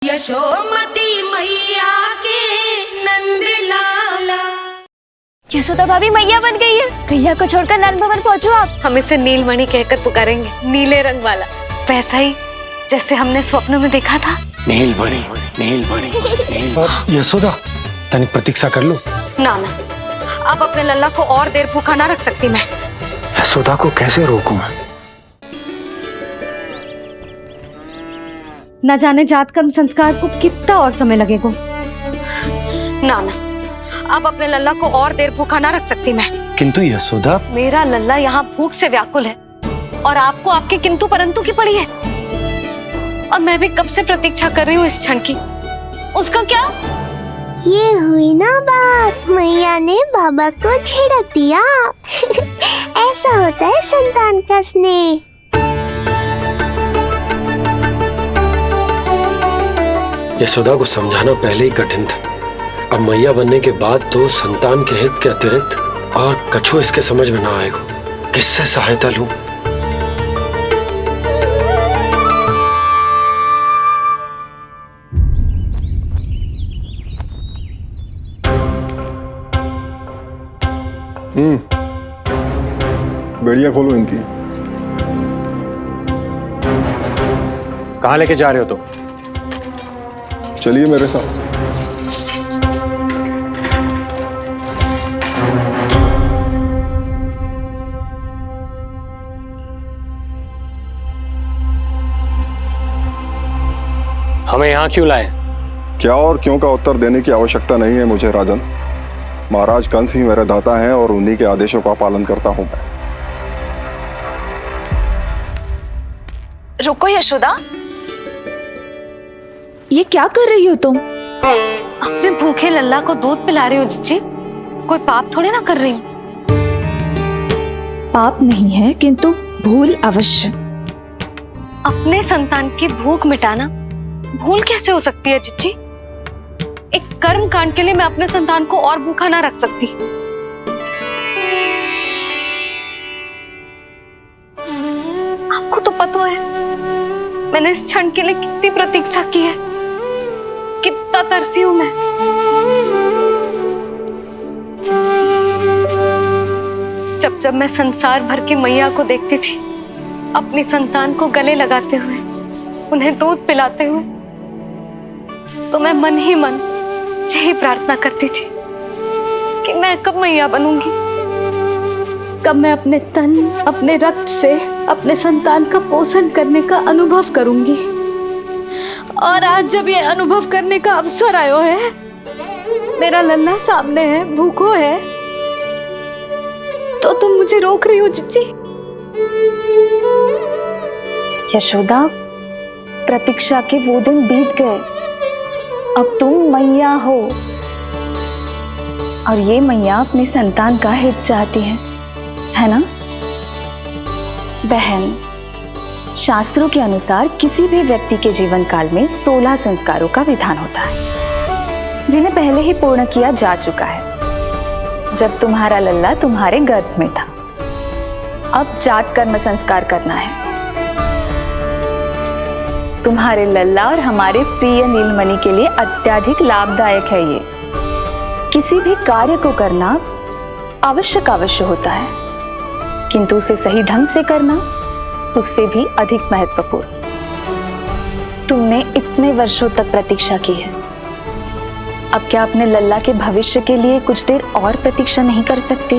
यशोमती मैया के नंद लाला। यशोदा भाभी मैया बन गई है। गैया को छोड़कर नंद भवन पहुँचो आप। हम इसे नीलमणि कहकर पुकारेंगे, नीले रंग वाला, वैसा ही जैसे हमने स्वप्न में देखा था। नीलमणि, नीलमणि। यशोदा, तनिक प्रतीक्षा कर लो। ना ना, अब अपने लल्ला को और देर भूखा ना रख सकती मैं। यशोदा को कैसे रोकूं मैं? न जाने जात कर्म संस्कार को कितना और समय लगेगा। ना ना, अब अपने लल्ला को और देर भूखा ना रख सकती मैं। किंतु यशोदा, मेरा लल्ला यहाँ भूख से व्याकुल है और आपको आपके किंतु परंतु की पड़ी है। और मैं भी कब से प्रतीक्षा कर रही हूँ इस क्षण की। उसका क्या? ये हुई ना बात, मैया ने बाबा को झिड़क दिया। ऐसा होता है संतान का स्नेह। यशोदा को समझाना पहले ही कठिन था। अब मैया बनने के बाद तो संतान के हित के अतिरिक्त और कछु इसके समझ में ना आएगा। किससे सहायता लूं? बेड़िया खोलो इनकी। कहाँ लेके जा रहे हो तुम? चलिए मेरे साथ। हमें यहाँ क्यों लाए? क्या और क्यों का उत्तर देने की आवश्यकता नहीं है मुझे राजन। महाराज कंस ही मेरे दाता हैं और उन्हीं के आदेशों का पालन करता हूं मैं। रुको यशोदा, ये क्या कर रही हो तुम? अपने भूखे लल्ला को दूध पिला रही हो जीजी। कोई पाप थोड़ी ना कर रही हूँ। पाप नहीं है किंतु भूल अवश्य। अपने संतान की भूख मिटाना भूल कैसे हो सकती है जीजी? एक कर्म कांड के लिए मैं अपने संतान को और भूखा ना रख सकती। आपको तो पता है मैंने इस क्षण के लिए कितनी प्रतीक्षा की है, कितना तरसी हूं मैं। जब जब मैं संसार भर की मैया को देखती थी अपनी संतान को गले लगाते हुए, उन्हें दूध पिलाते हुए, तो मैं मन ही मन यही प्रार्थना करती थी कि मैं कब मैया बनूंगी, कब मैं अपने तन अपने रक्त से अपने संतान का पोषण करने का अनुभव करूंगी। और आज जब ये अनुभव करने का अवसर आयो है, मेरा लल्ला सामने है, भूखो है, तो तुम मुझे रोक रही हो जीजी? यशोदा, प्रतीक्षा के वो दिन बीत गए। अब तुम मैया हो और ये मैया अपने संतान का हित चाहती है ना बहन? शास्त्रों के अनुसार किसी भी व्यक्ति के जीवन काल में 16 संस्कारों का विधान होता है, जिन्हें पहले ही पूर्ण किया जा चुका है जब तुम्हारा लल्ला तुम्हारे गर्भ में था। अब जाट कर्म संस्कार करना है। तुम्हारे लल्ला और हमारे प्रिय नीलमणि के लिए अत्यधिक लाभदायक है ये। किसी भी कार्य को करना अवश्य होता है, किंतु उसे सही ढंग से करना उससे भी अधिक महत्वपूर्ण। तुमने इतने वर्षों तक प्रतीक्षा की है, अब क्या अपने लल्ला के भविष्य के लिए कुछ देर और प्रतीक्षा नहीं कर सकती?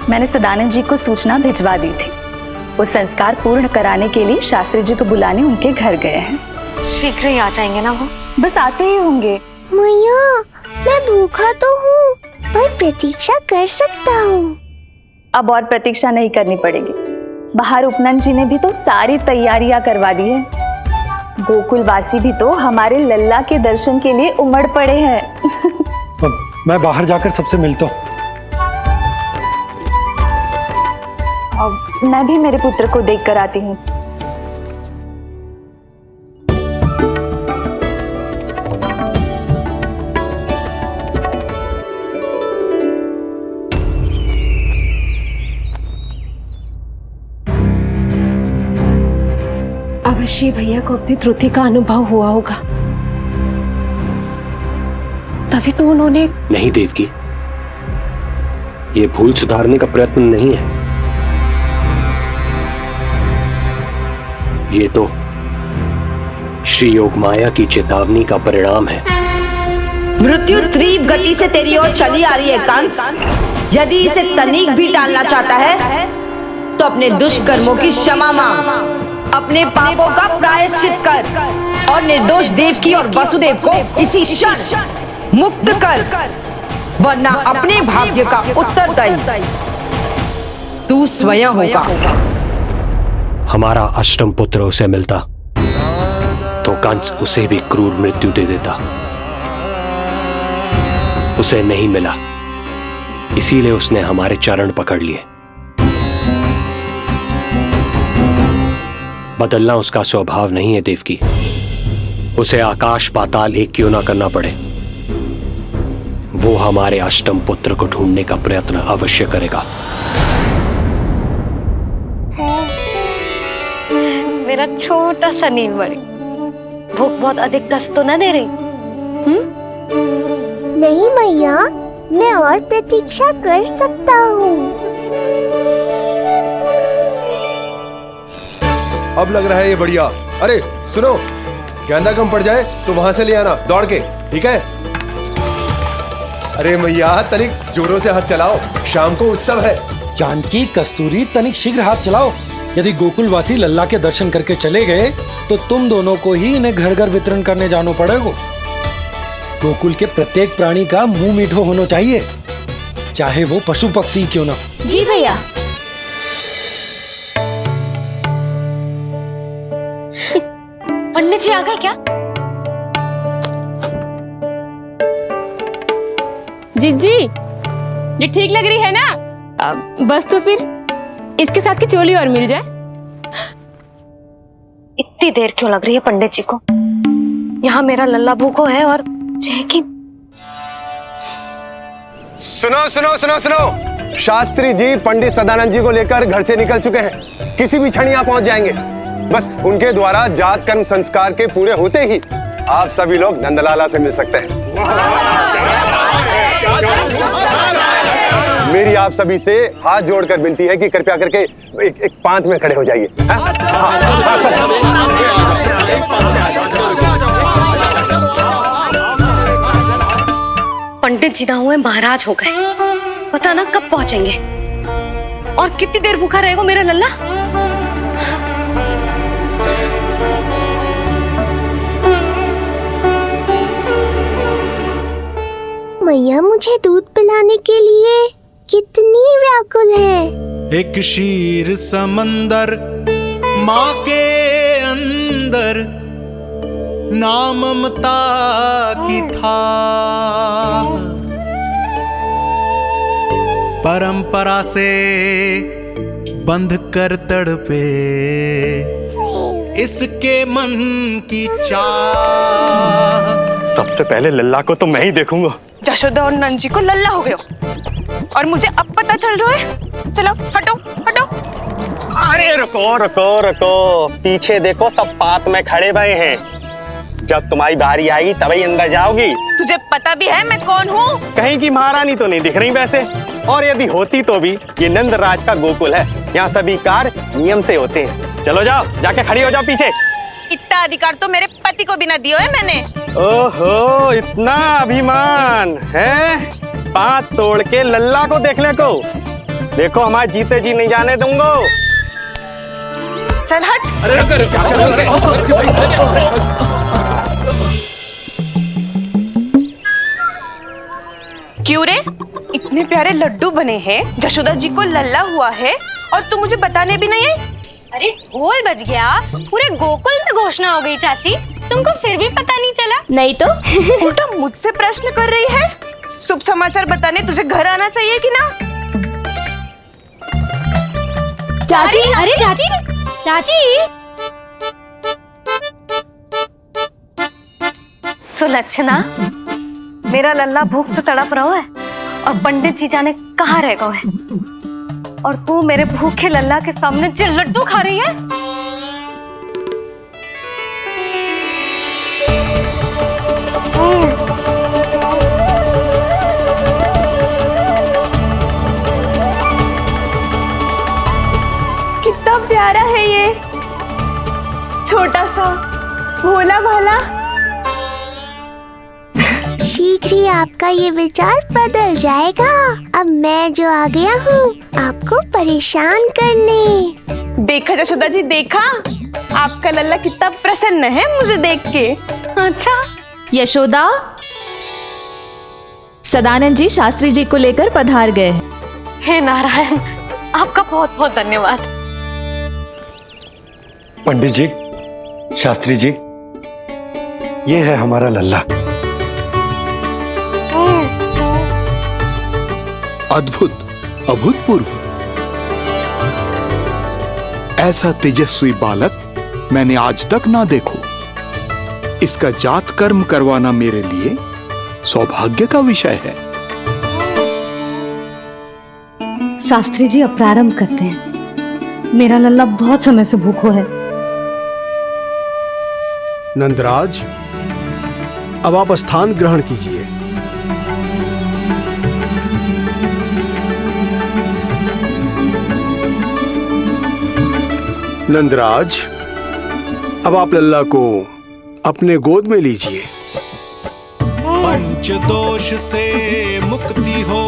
मैंने सदानंद जी को सूचना भिजवा दी थी। वो संस्कार पूर्ण कराने के लिए शास्त्री जी को बुलाने उनके घर गए हैं। शीघ्र ही आ जाएंगे ना वो? बस आते ही होंगे। मैया, मैं भूखा तो हूँ पर प्रतीक्षा कर सकता हूँ। अब और प्रतीक्षा नहीं करनी पड़ेगी। बाहर उपनंद जी ने भी तो सारी तैयारियां करवा दी है। गोकुलवासी भी तो हमारे लल्ला के दर्शन के लिए उमड़ पड़े हैं। मैं बाहर जाकर सबसे मिलता हूँ। मैं भी मेरे पुत्र को देख कर आती हूँ। काशी भैया को अपनी त्रुटि का अनुभव हुआ होगा, तभी तो उन्होंने। नहीं देवकी, ये भूल सुधारने का प्रयत्न नहीं है, ये तो श्री योग माया की चेतावनी का परिणाम है। मृत्यु तीव्र गति से तेरी ओर चली आ रही है कंस। यदि इसे तनिक भी टालना चाहता है तो अपने दुष्कर्मों की क्षमा मांग, अपने पापों का प्रायश्चित कर और निर्दोष देवकी और वसुदेव को इसी क्षण मुक्त कर, वरना अपने भाग्य का उत्तरदायी तू स्वयं होगा। हमारा अष्टम पुत्र उसे मिलता तो कंस उसे भी क्रूर मृत्यु दे देता। उसे नहीं मिला, इसीलिए उसने हमारे चरण पकड़ लिए। बदलना उसका स्वभाव नहीं है देवकी। उसे आकाश पाताल एक क्यों ना करना पड़े, वो हमारे अष्टम पुत्र को ढूंढने का प्रयत्न अवश्य करेगा। मेरा छोटा सा नीलमणि, भूख बहुत अधिक कष्ट तो न दे रही? नहीं मैया, मैं और प्रतीक्षा कर सकता हूँ। अब लग रहा है ये बढ़िया। अरे सुनो, गेंदा कम पड़ जाए तो वहां से ले आना दौड़ के, ठीक है? अरे मैया तनिक जोरों से हाथ चलाओ, शाम को उत्सव है। जानकी, कस्तूरी, तनिक शीघ्र हाथ चलाओ। यदि गोकुलवासी लल्ला के दर्शन करके चले गए तो तुम दोनों को ही इन्हें घर घर वितरण करने जाना पड़ेगा। गोकुल के प्रत्येक प्राणी का मुंह मीठो होना चाहिए, चाहे वो पशु पक्षी क्यों ना। जी भैया। पंडित जी आ गए क्या? जीजी, ये ठीक लग रही है ना? बस तो फिर इसके साथ की चोली और मिल जाए। इतनी देर क्यों लग रही है पंडित जी को? यहाँ मेरा लल्ला भूखो है और जय की। सुनो सुनो सुनो सुनो, शास्त्री जी पंडित सदानंद जी को लेकर घर से निकल चुके हैं। किसी भी क्षण यहाँ पहुंच जाएंगे। बस उनके द्वारा जात कर्म संस्कार के पूरे होते ही आप सभी लोग नंदलाला से मिल सकते हैं। मेरी आप सभी से हाथ जोड़कर विनती है कि कृपया करके एक पांत में खड़े हो जाइए। पंडित जी ना हुए महाराज हो गए, पता ना कब पहुंचेंगे और कितनी देर भूखा रहेगा मेरा लल्ला। मैया मुझे दूध पिलाने के लिए कितनी व्याकुल है। एक शीर समंदर माँ के अंदर, नाम ममता की था, परंपरा से बंध कर तड़पे इसके मन की चाह। सबसे पहले लल्ला को तो मैं ही देखूंगा। जशोदा और नंद जी को लल्ला हो गए और मुझे अब पता चल रहा है। चलो हटो हटो। अरे रुको रुको रुको, पीछे देखो, सब पात में खड़े भये हैं। जब तुम्हारी बारी आएगी तभी अंदर जाओगी। तुझे पता भी है मैं कौन हूँ? कहीं की महारानी तो नहीं दिख रही वैसे, और यदि होती तो भी ये नंदराज का गोकुल है, यहाँ सभी कार्य नियम से होते हैं। चलो जाओ, जाके खड़ी हो जाओ पीछे। इतना अधिकार तो मेरे पति को भी ना दिया है मैंने। ओहो, इतना अभिमान है? पांव तोड़ के लल्ला को देखने को। देखो हमारे जीते जी नहीं जाने दूंगा। चल हट। क्यों रे, इतने प्यारे लड्डू बने हैं, जशोदा जी को लल्ला हुआ है और तू मुझे बताने भी नहीं आई? अरे ढोल बज गया, पूरे गोकुल में घोषणा हो गई चाची, तुमको फिर भी पता नहीं चला? नहीं तो उल्टा मुझसे प्रश्न कर रही है। शुभ समाचार बताने तुझे घर आना चाहिए कि ना? चाची, अरे चाची, चाची। सुलक्षणा, मेरा लल्ला भूख से तड़प रहा है और पंडित जी जाने कहाँ रह गए हैं, और तू मेरे भूखे लल्ला के सामने जो लड्डू खा रही है। छोटा सा भोला भाला। शीघ्र ही आपका ये विचार बदल जाएगा। अब मैं जो आ गया हूँ आपको परेशान करने। देखा जशोदा जी, देखा आपका लल्ला कितना प्रसन्न है मुझे देख के। अच्छा यशोदा, सदानंद जी शास्त्री जी को लेकर पधार गए हैं। हे नारायण, आपका बहुत बहुत धन्यवाद। पंडित जी, शास्त्री जी, ये है हमारा लल्ला। अद्भुत, अभूतपूर्व। ऐसा तेजस्वी बालक मैंने आज तक ना देखो। इसका जात कर्म करवाना मेरे लिए सौभाग्य का विषय है। शास्त्री जी अब प्रारंभ करते हैं। मेरा लल्ला बहुत समय से भूखो है। नंदराज, अब आप स्थान ग्रहण कीजिए। नंदराज, अब आप लल्ला को अपने गोद में लीजिए। पंच दोष से मुक्ति हो,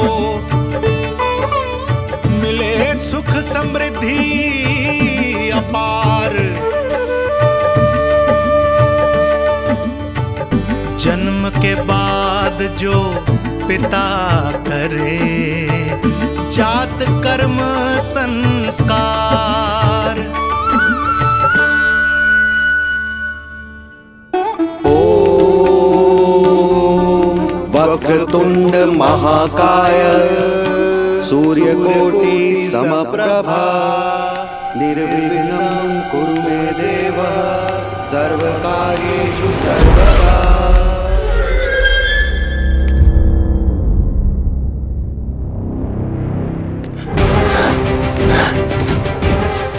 मिले सुख समृद्धि अपार। जन्म के बाद जो पिता करे, जात कर्म संस्कार। वक्रतुंड महाकाय सूर्यकोटि समप्रभा निर्विघ्नं कुरु मे देव सर्वकार्येषु सर्वदा।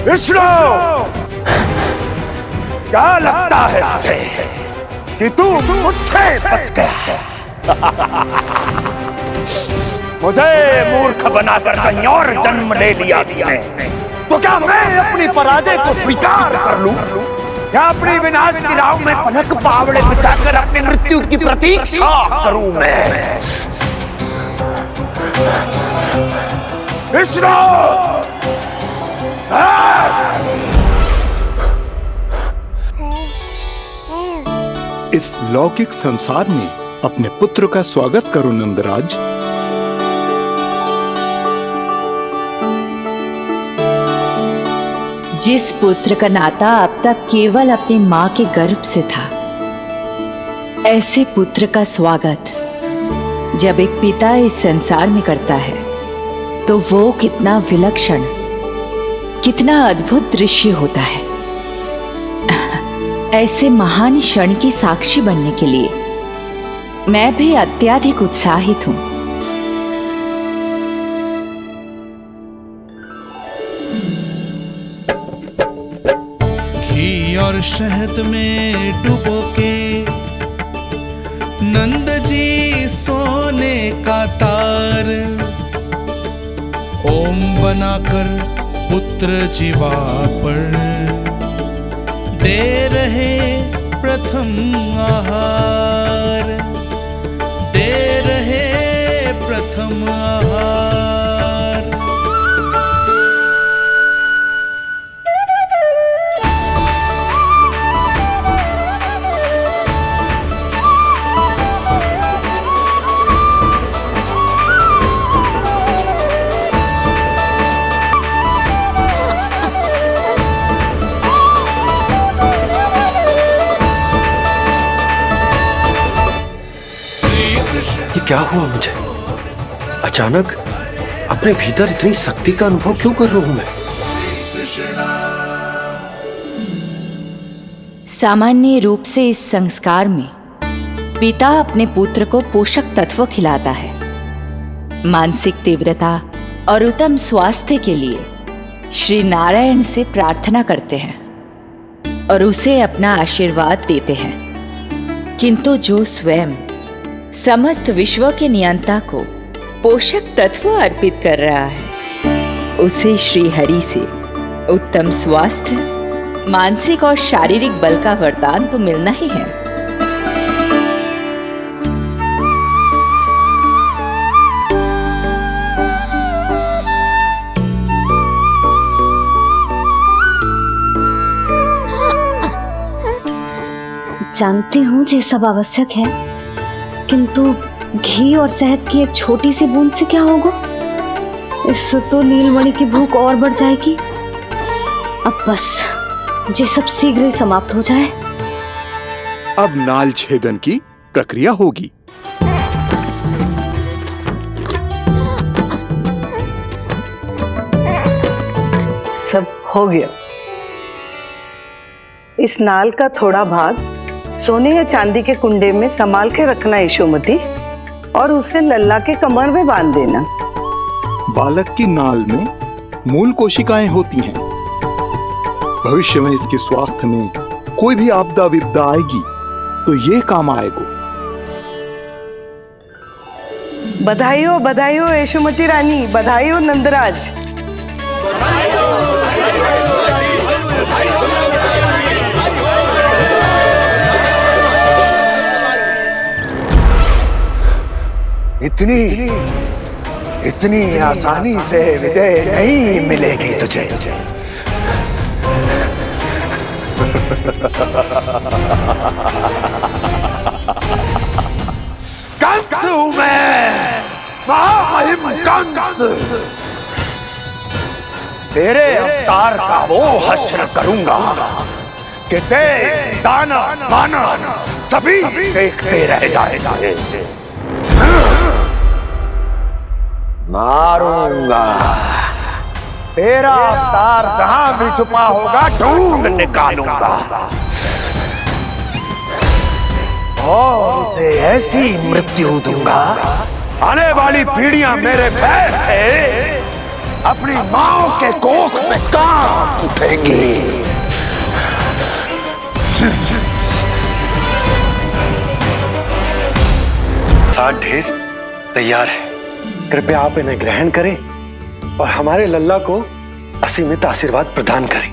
विष्णु, क्या लगता है तुझे कि तू मुझसे बच गया है? मुझे मूर्ख बनाकर कहीं और जन्म ले लिया तुमने, तो क्या मैं अपनी पराजय को स्वीकार कर लूं या अपनी विनाश की राह में पलक पावड़े बिछाकर अपनी मृत्यु की प्रतीक्षा करूं मैं? विष्णु, इस लौकिक संसार में अपने पुत्र का स्वागत करो नंदराज। जिस पुत्र का नाता अब तक केवल अपनी मां के गर्भ से था, ऐसे पुत्र का स्वागत जब एक पिता इस संसार में करता है तो वो कितना विलक्षण, कितना अद्भुत दृश्य होता है। ऐसे महान क्षण की साक्षी बनने के लिए मैं भी अत्यधिक उत्साहित हूं। घी और शहद में डुबो के नंद जी सोने का तार, ओम बनाकर पुत्र जीवा पर दे रहे प्रथम आहार, दे रहे प्रथम आहार। ये क्या हुआ मुझे? अचानक अपने भीतर इतनी शक्ति का अनुभव क्यों कर रहा हूं मैं? सामान्य रूप से इस संस्कार में पिता अपने पुत्र को पोषक तत्व खिलाता है। मानसिक तीव्रता और उत्तम स्वास्थ्य के लिए श्री नारायण से प्रार्थना करते हैं और उसे अपना आशीर्वाद देते हैं। किंतु जो स्वयं समस्त विश्व के नियंता को पोषक तत्व अर्पित कर रहा है, उसे श्री हरि से उत्तम स्वास्थ्य मानसिक और शारीरिक बल का वरदान तो मिलना ही है। जानती हूँ ये सब आवश्यक है, किंतु घी और शहद की एक छोटी सी बूंद से क्या होगा? इससे तो नीलमणि की भूख और बढ़ जाएगी। अब बस ये सब शीघ्र ही समाप्त हो जाए। अब नाल छेदन की प्रक्रिया होगी। सब हो गया। इस नाल का थोड़ा भाग सोने या चांदी के कुंडे में संभाल के रखना यशोमती, और उसे लल्ला के कमर में बांध देना। बालक की नाल में मूल कोशिकाएं होती हैं। भविष्य में इसके स्वास्थ्य में कोई भी आपदा विपदा आएगी तो ये काम आएगा। बधाई हो यशोमती रानी, बधाई हो नंदराज। इतनी आसानी से विजय नहीं मिलेगी तुझे। कंस हूं मैं, महामहिम कंस। तेरे अवतार का वो हश्र करूंगा कि देश, दानव, मानव सभी देखते रह जाएंगे। मारूंगा तेरा अवतार, जहां भी छुपा होगा ढूंढ निकालूंगा और उसे ऐसी मृत्यु दूंगा, आने वाली पीढ़ियां मेरे भय से अपनी मां के कोख में कांप उठेंगी। सात ढेर तैयार है, कृपया आप इन्हें ग्रहण करें और हमारे लल्ला को असीमित आशीर्वाद प्रदान करें।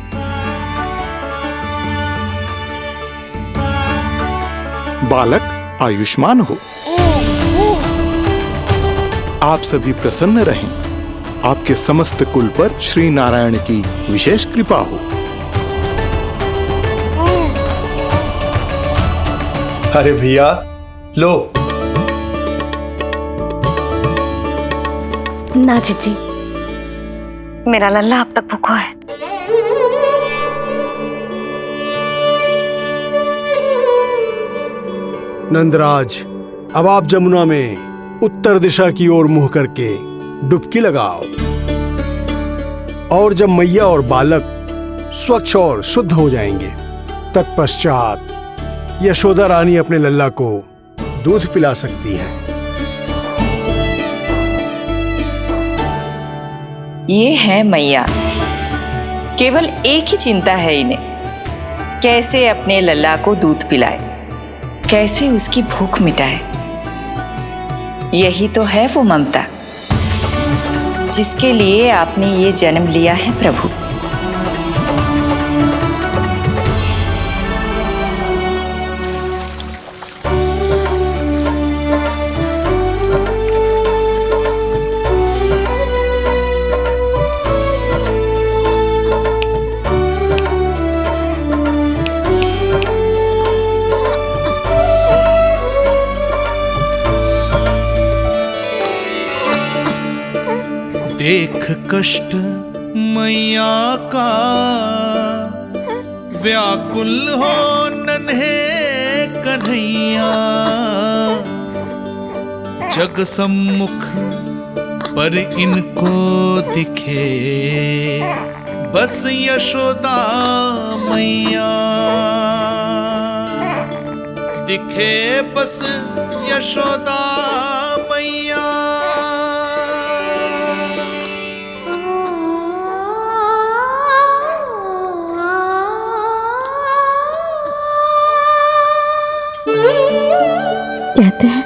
बालक आयुष्मान हो। आप सभी प्रसन्न रहें। आपके समस्त कुल पर श्री नारायण की विशेष कृपा हो। अरे भैया लो। ना जीजी, मेरा लल्ला अब तक भूखा है। नंदराज, अब आप जमुना में उत्तर दिशा की ओर मुंह करके डुबकी लगाओ, और जब मैया और बालक स्वच्छ और शुद्ध हो जाएंगे, तत्पश्चात यशोदा रानी अपने लल्ला को दूध पिला सकती है। ये है मैया, केवल एक ही चिंता है इन्हें, कैसे अपने लल्ला को दूध पिलाए, कैसे उसकी भूख मिटाए। यही तो है वो ममता जिसके लिए आपने ये जन्म लिया है प्रभु। देख कष्ट मैया का, व्याकुल हो नन्हे कन्हैया। जग सम्मुख पर इनको दिखे बस यशोदा मैया, दिखे बस यशोदा मैया। कहते हैं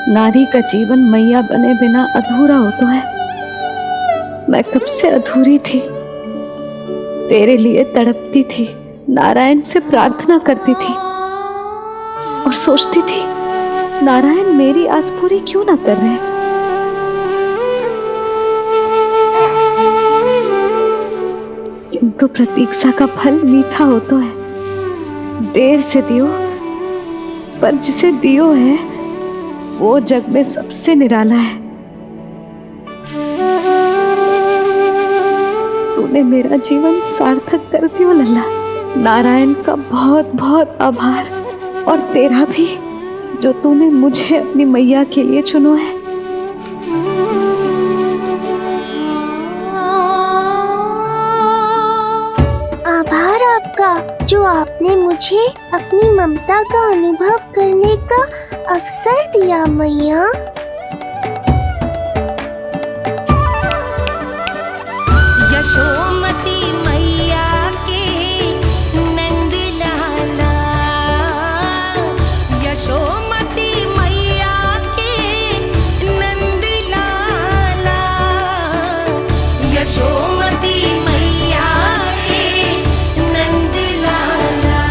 नारी का जीवन मैया बने बिना अधूरा होता है। मैं कब से अधूरी थी, तेरे लिए तड़पती थी, नारायण से प्रार्थना करती थी और सोचती थी नारायण मेरी आस पूरी क्यों ना कर रहे। किंतु प्रतीक्षा का फल मीठा होता है। देर से दियो पर जिसे दियो है वो जग में सबसे निराला है। तूने मेरा जीवन सार्थक कर दियो लल्ला। नारायण का बहुत बहुत आभार और तेरा भी जो तूने मुझे अपनी मैया के लिए चुनो है। आभार आपका जो आपने मुझे अपनी ममता का अनुभव करने का अवसर दिया मैया। यशोमती मैया के नंद लाला, यशोमती मैया के नंद लाला, यशोमती मैया के नंद लाला,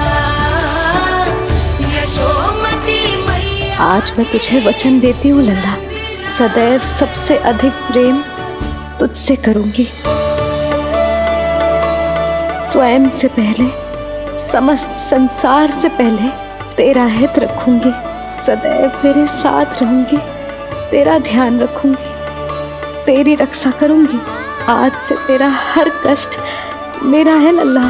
यशोमती मैया। आज मैं तुझे वचन देती हूँ लल्ला, सदैव सबसे अधिक प्रेम तुझसे करूंगी। स्वयं से पहले, समस्त संसार से पहले तेरा हित रखूंगी। सदैव तेरे साथ रहूंगी, तेरा ध्यान रखूंगी, तेरी रक्षा करूंगी। आज से तेरा हर कष्ट मेरा है लल्ला।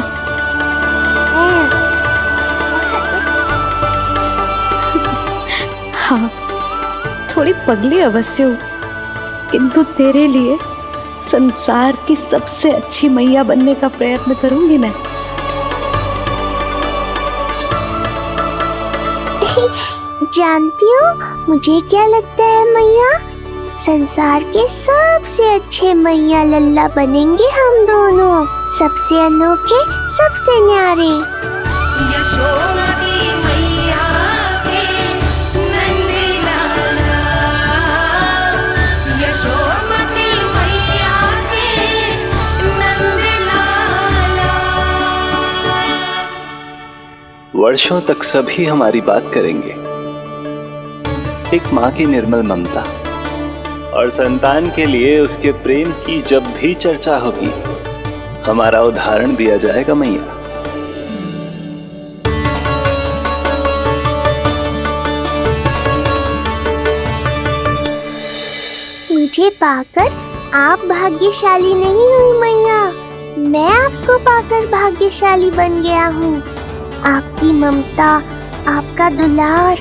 हाँ, थोड़ी पगली अवश्य हूँ, किंतु तेरे लिए संसार की सबसे अच्छी मैया बनने का प्रयत्न करूंगी मैं। जानती हो मुझे क्या लगता है मैया, संसार के सबसे अच्छे मैया लल्ला बनेंगे हम दोनों, सबसे अनोखे, सबसे न्यारे। यशोमती मैया के नंद लाला, यशोमती मैया के नंद लाला। वर्षों तक सभी हमारी बात करेंगे। एक माँ की निर्मल ममता और संतान के लिए उसके प्रेम की जब भी चर्चा होगी, हमारा उदाहरण दिया जाएगा मैया। मुझे पाकर आप भाग्यशाली नहीं हुई मैया, मैं आपको पाकर भाग्यशाली बन गया हूँ। आपकी ममता, आपका दुलार,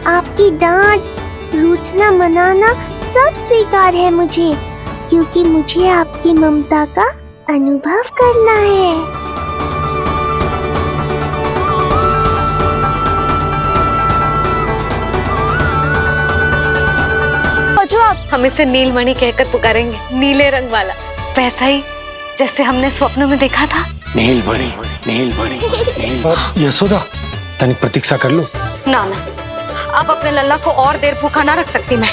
आपकी डांट, रूठना मनाना सब स्वीकार है मुझे, क्योंकि मुझे आपकी ममता का अनुभव करना है। जो आप हम इसे नीलमणि कहकर पुकारेंगे, नीले रंग वाला, वैसा ही जैसे हमने स्वप्न में देखा था। नीलमणि, नीलमणि। यशोदा, तनिक प्रतीक्षा कर लो। ना ना, अब अपने लल्ला को और देर भूखा ना रख सकती मैं।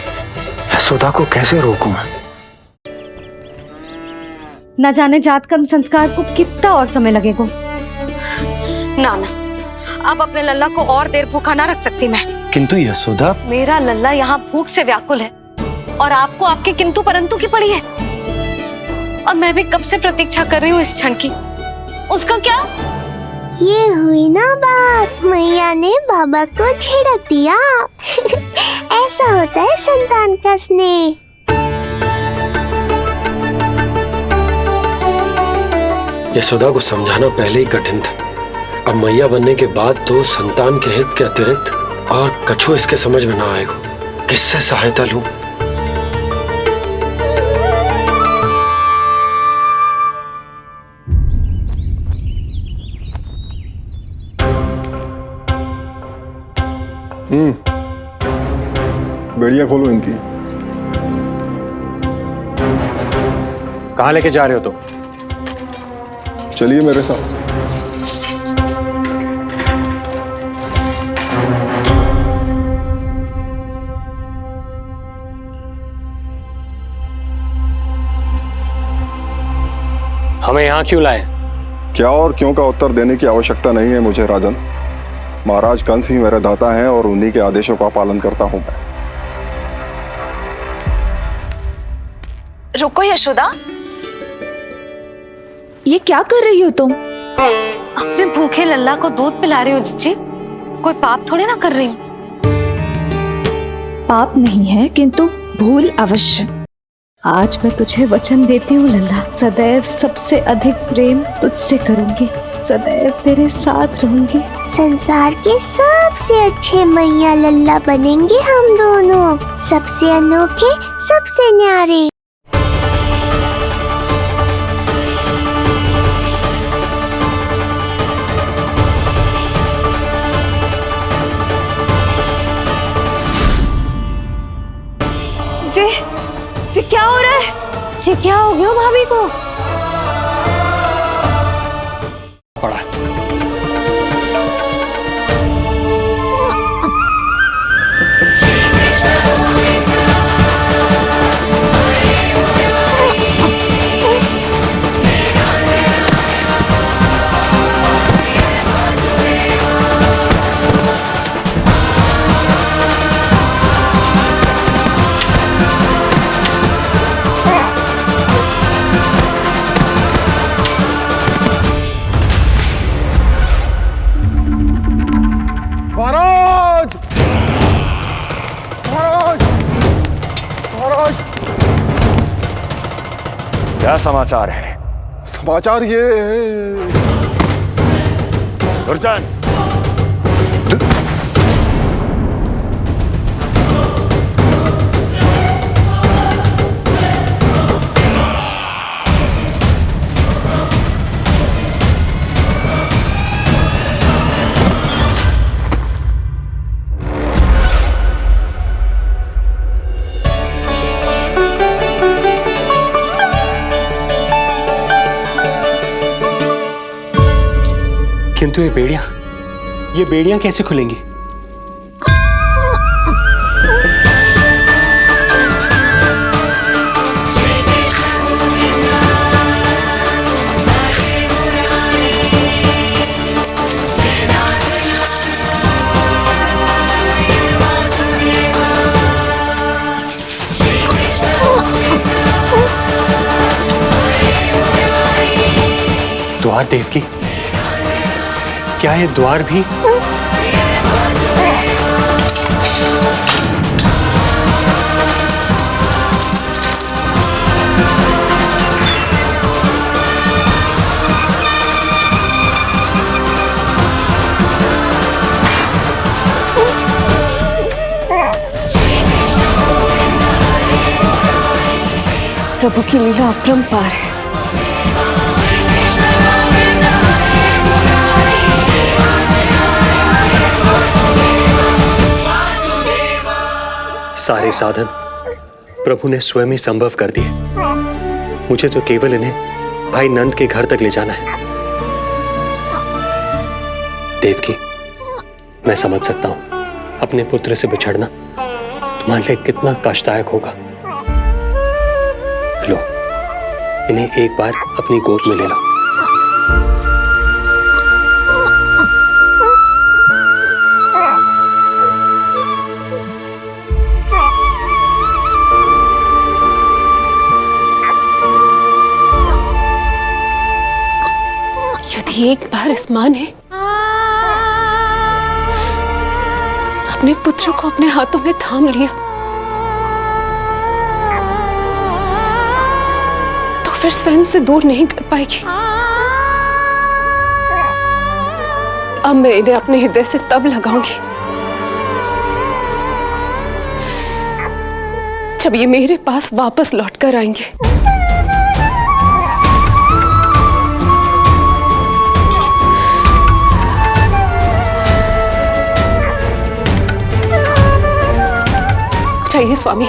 यशोदा को कैसे रोकूं मैं? न जाने जात कर्म संस्कार को कितना और समय लगेगा। ना ना, अब अपने लल्ला को और देर भूखा ना रख सकती मैं। किंतु यशोदा, मेरा लल्ला यहाँ भूख से व्याकुल है और आपको आपके किंतु परंतु की पड़ी है। और मैं भी कब से प्रतीक्षा कर रही हूँ इस क्षण की। उसका क्या? ये हुई ना बात, मैया ने बाबा को झिड़क दिया। ऐसा होता है संतान का स्नेह। यशोदा को समझाना पहले ही कठिन था। अब मैया बनने के बाद तो संतान के हित के अतिरिक्त और कछु इसके समझ में ना आएगा। किससे सहायता लूं? बेड़ियां खोलो इनकी। कहाँ लेके जा रहे हो तुम? चलिए मेरे साथ। हमें यहाँ क्यों लाए? क्या और क्यों का उत्तर देने की आवश्यकता नहीं है मुझे राजन। महाराज कंस ही मेरे दाता हैं और उन्हीं के आदेशों का पालन करता हूं मैं। रुको यशोदा, ये क्या कर रही हो तुम? अपने भूखे लल्ला को दूध पिला रही हो जीजी। कोई पाप थोड़ी ना कर रही हूँ। पाप नहीं है, किंतु भूल अवश्य। आज मैं तुझे वचन देती हूँ लल्ला, सदैव सबसे अधिक प्रेम तुझसे करूंगी, सदैव तेरे साथ रहूंगी। संसार के सबसे अच्छे मैया लल्ला बनेंगे हम दोनों, सबसे अनोखे, सबसे न्यारे। जी क्या हो रहा है? जी क्या हो गया भाभी को? पड़ा। महाराज! महाराज! महाराज! क्या समाचार है? समाचार ये दुर्जन, किंतु ये बेड़ियां कैसे खुलेंगी? द्वार देवकी, क्या ये द्वार भी? प्रभु की लीला अपरंपार है। सारे साधन प्रभु ने स्वयं ही संभव कर दिए। मुझे तो केवल इन्हें भाई नंद के घर तक ले जाना है। देवकी, मैं समझ सकता हूं अपने पुत्र से बिछड़ना तुम्हारे लिए कितना कष्टदायक होगा। लो, इन्हें एक बार अपनी गोद में ले लो। यदि एक बार इस मां ने अपने पुत्र को अपने हाथों में थाम लिया तो फिर स्वयं से दूर नहीं कर पाएगी। अब मैं इन्हें अपने हृदय से तब लगाऊंगी जब ये मेरे पास वापस लौट कर आएंगे। जाइए स्वामी,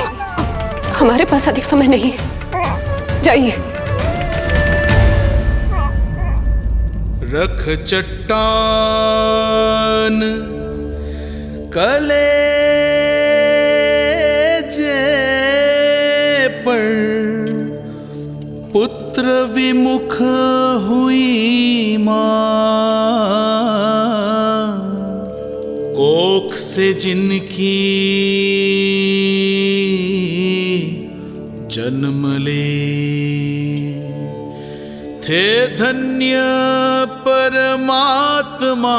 हमारे पास अधिक समय नहीं है, जाइए। रख चट्टान कलेजे पर, पुत्र विमुख हुई से जिनकी जन्म ले, थे धन्य परमात्मा।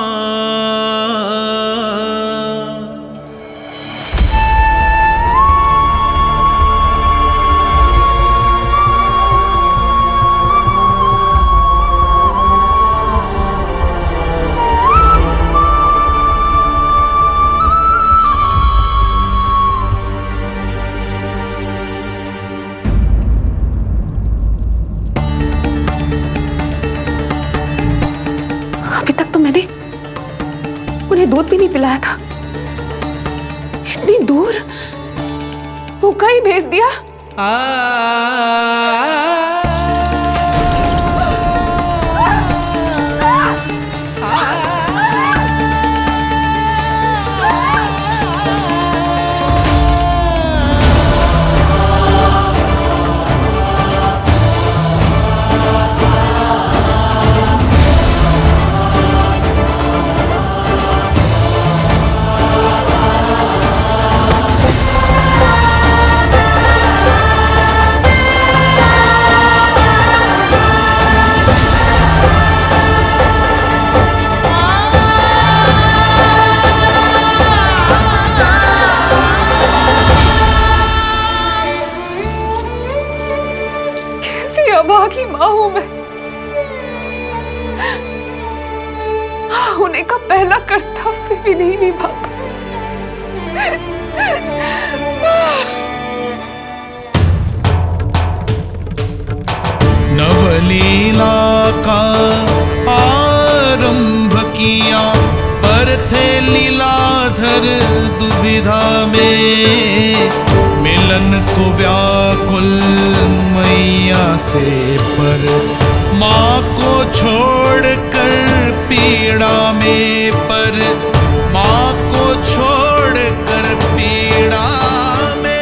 उन्हें दूध भी नहीं पिलाया था। इतनी दूर भूखा ही भेज दिया। अभागी माँ हूं मैं। होने का पहला कर्तव्य भी नहीं निभा पाई। नवलीला का आरंभ किया, पर थे लीलाधर दुविधा में। मिलन को व्याकुल मैया से, पर माँ को छोड़कर पीड़ा में, पर माँ को छोड़कर पीड़ा में।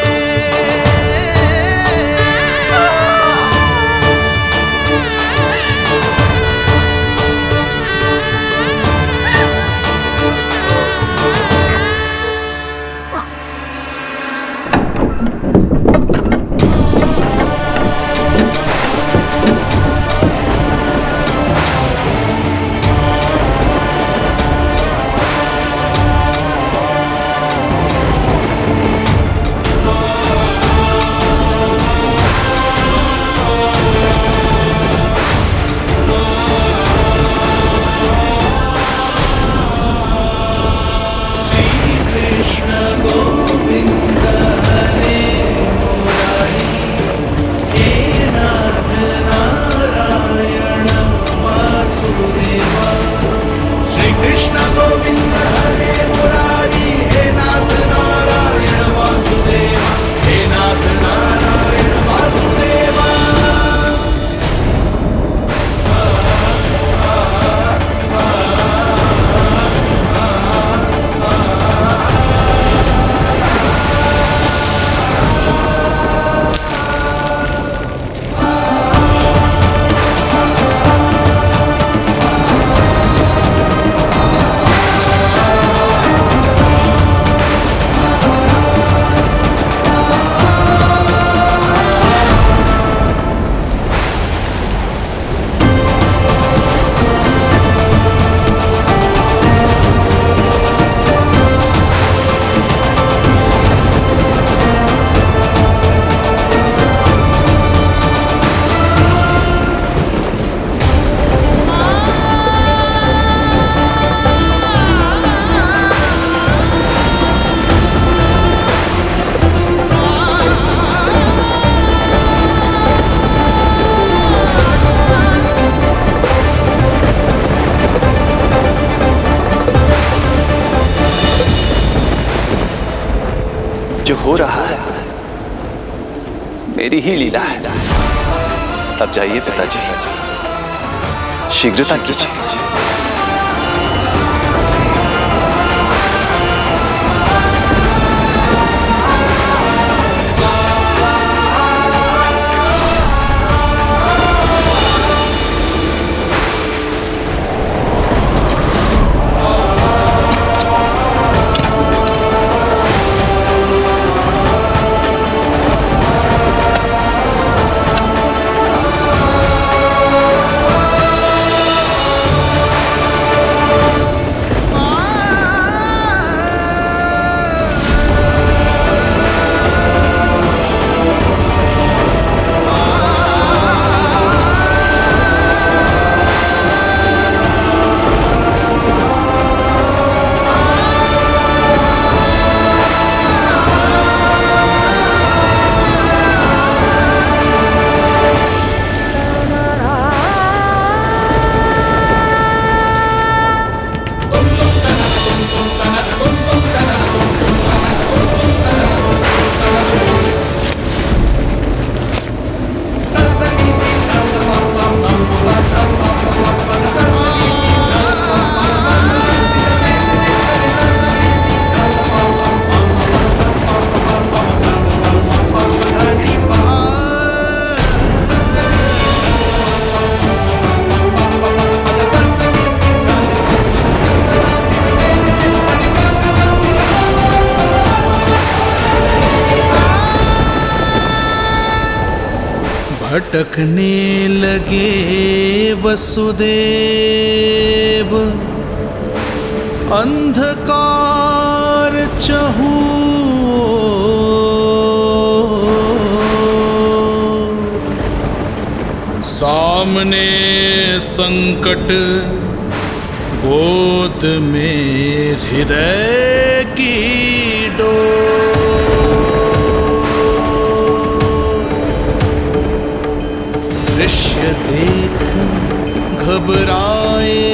जो हो रहा है मेरी ही लीला है। तब जाइए पिताजी, शीघ्रता कीजिए। भटकने लगे वसुदेव अंधकार चहूओर। सामने संकट गोद में हृदय की दृश्य देख घबराए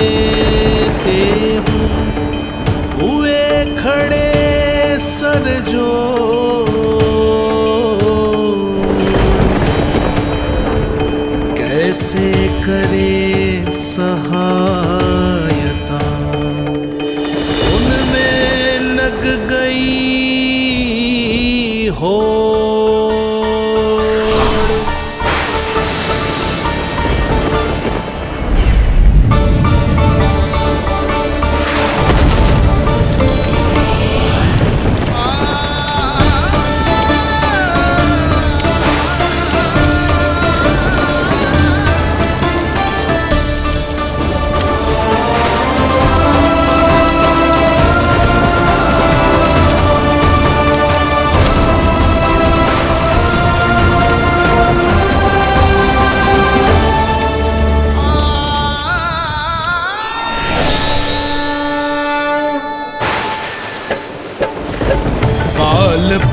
देव हुए खड़े सर जो। कैसे करे सहायता उनमें लग गई हो।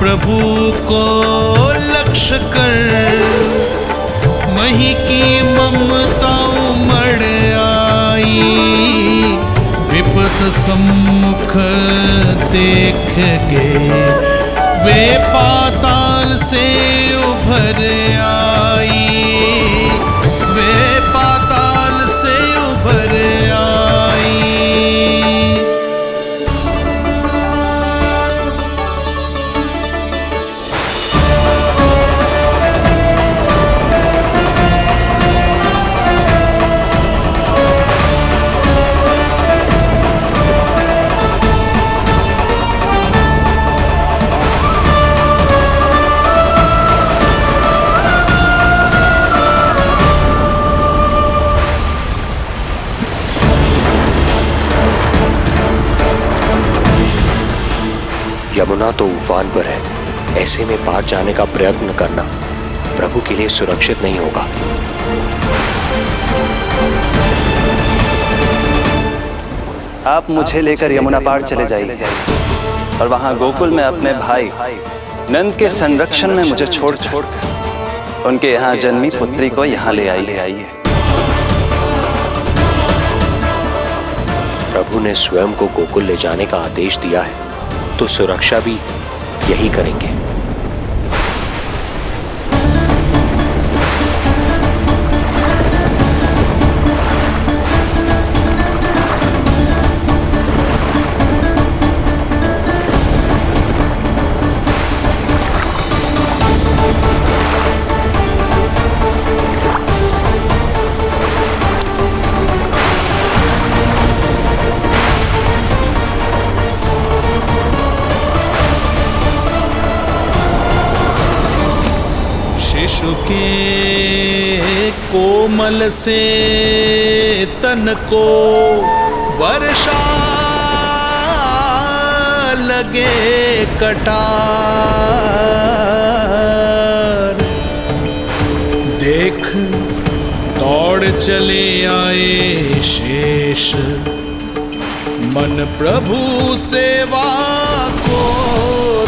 प्रभु को लक्ष्य कर मही की ममता उमड़ आई। विपत सम्मुख देख के वे पाताल से उभर आई। वे पाताल से उभर आई। यमुना तो उफान पर है, ऐसे में पार जाने का प्रयत्न करना प्रभु के लिए सुरक्षित नहीं होगा। आप मुझे लेकर यमुना पार चले जाइए और वहां गोकुल में अपने भाई नंद के संरक्षण में मुझे छोड़ उनके यहाँ जन्मी पुत्री को यहाँ ले आइए। प्रभु ने स्वयं को गोकुल ले जाने का आदेश दिया है तो सुरक्षा भी यही करेंगे। शिशु के कोमल से तन को वर्षा लगे कटार। देख दौड़ चले आए शेष मन प्रभु सेवा को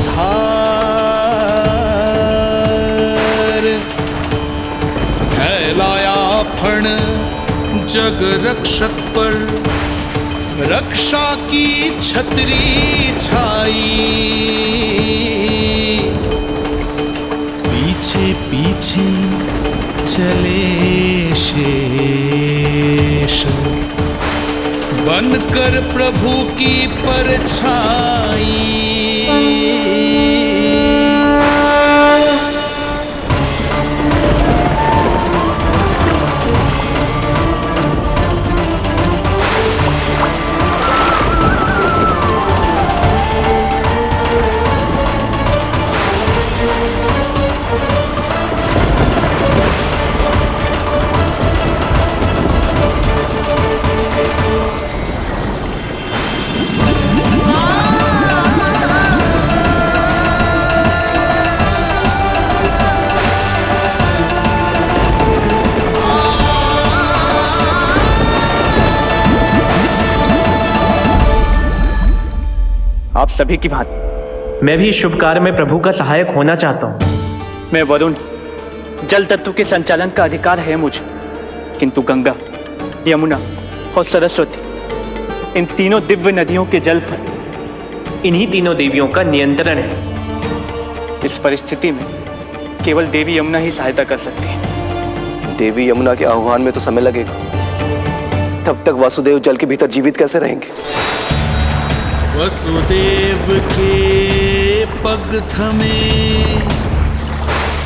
धार। फैलाया फण जग रक्षक पर रक्षा की छतरी छाई। पीछे पीछे चले शेष बनकर प्रभु की परछाई। सभी की भांति मैं भी इस शुभ कार्य में प्रभु का सहायक होना चाहता हूँ। मैं वरुण, जल तत्व के संचालन का अधिकार है मुझे, किंतु गंगा, यमुना और सरस्वती, इन तीनों दिव्य नदियों के जल पर इन्हीं तीनों देवियों का नियंत्रण है। इस परिस्थिति में केवल देवी यमुना ही सहायता कर सकती है। देवी यमुना के आह्वान में तो समय लगेगा, तब तक वासुदेव जल के भीतर जीवित कैसे रहेंगे? वसुदेव के पग थमे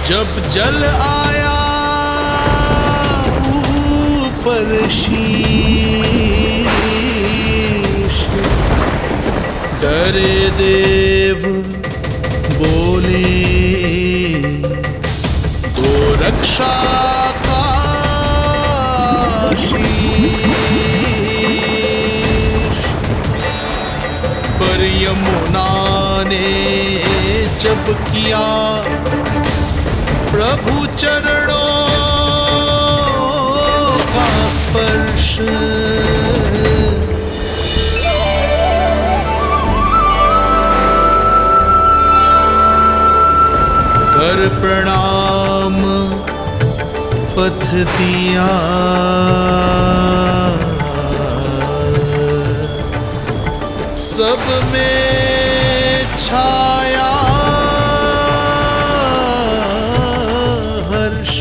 जब जल आया ऊपर शीश, डरे देव बोले तो रक्षा का पर यमुना ने जब किया प्रभु चरणों का स्पर्श, कर प्रणाम पथ दिया, सब में छाया हर्ष।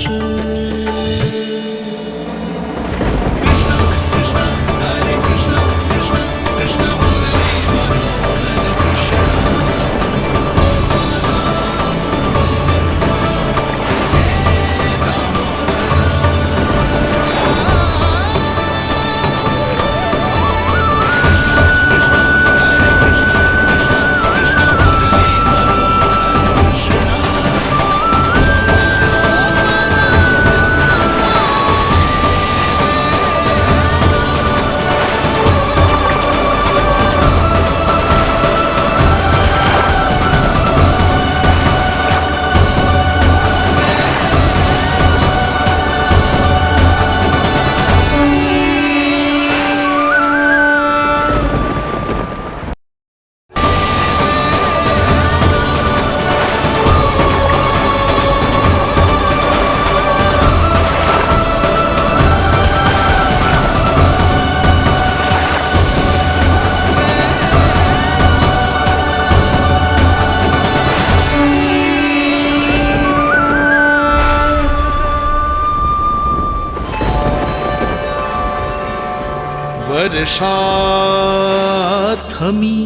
वर्षा थमी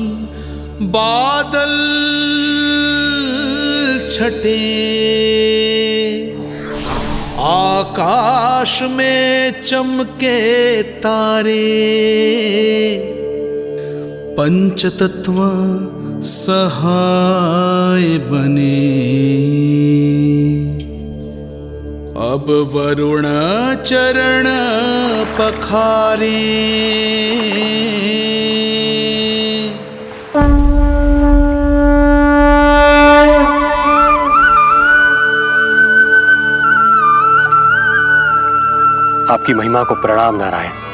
बादल छटे, आकाश में चमके तारे, पंचतत्व सहाय बने। अब वरुण चरण पखारे, आपकी महिमा को प्रणाम नारायण।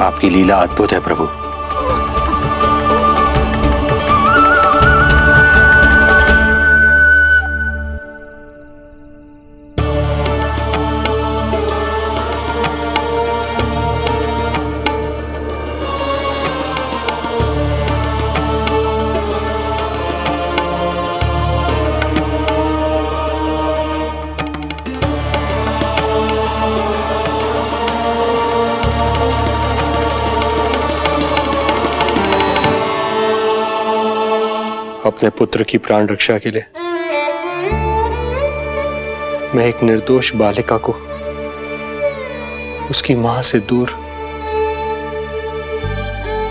आपकी लीला अद्भुत है प्रभु। अपने पुत्र की प्राण रक्षा के लिए मैं एक निर्दोष बालिका को उसकी मां से दूर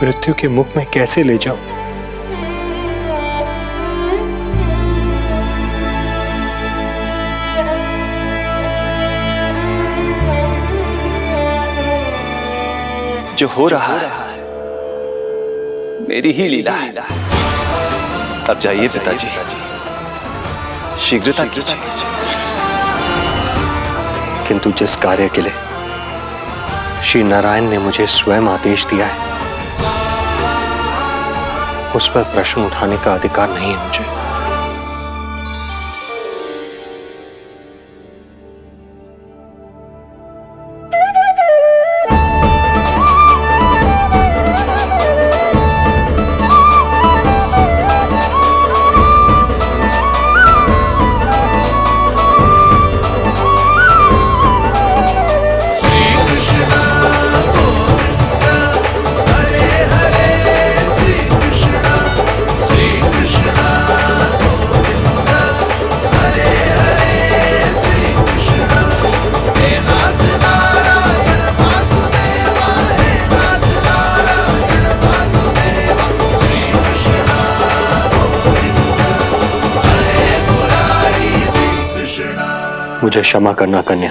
मृत्यु के मुख में कैसे ले जाऊं? जो हो रहा है मेरी ही लीला है। अब जाइए पिताजी, शीघ्रता कीजिए। किंतु जिस कार्य के लिए श्री नारायण ने मुझे स्वयं आदेश दिया है उस पर प्रश्न उठाने का अधिकार नहीं है मुझे। मुझे क्षमा करना कन्या,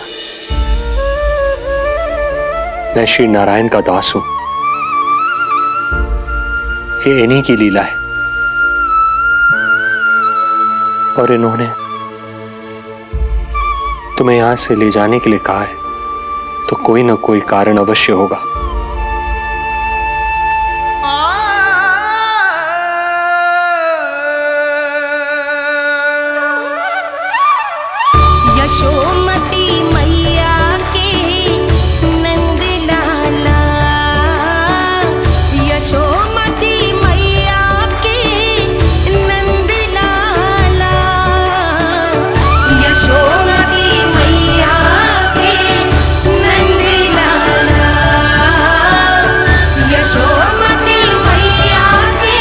मैं श्री नारायण का दास हूं। ये इन्हीं की लीला है और इन्होंने तुम्हें यहां से ले जाने के लिए कहा है तो कोई ना कोई कारण अवश्य होगा। यशोमती मैया के नंद लाला, यशोमती मैया के नंद लाला, यशोमती मैया के नंद लाला, यशोमती मैया के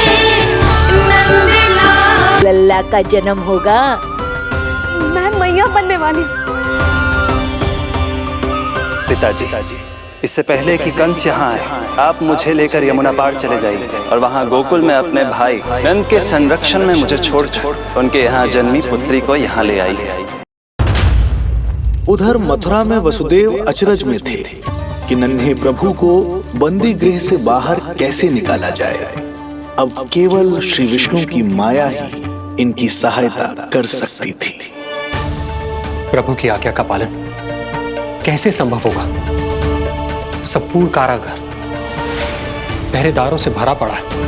नंद लाला। लल्ला का जन्म होगा। मैं मैया बनने वाली। पिताजी, इससे पहले कि कंस यहाँ आए, आप मुझे लेकर यमुना पार चले जाइए और वहाँ गोकुल में अपने भाई नंद के संरक्षण में मुझे छोड़कर उनके यहाँ जन्मी पुत्री को यहाँ ले आइए। उधर मथुरा में वसुदेव अचरज में थे कि नन्हे प्रभु को बंदी गृह से बाहर कैसे निकाला जाए। अब केवल श्री विष्णु की माया ही इनकी सहायता कर सकती थी। प्रभु की आज्ञा का पालन कैसे संभव होगा? संपूर्ण कारागार पहरेदारों से भरा पड़ा है।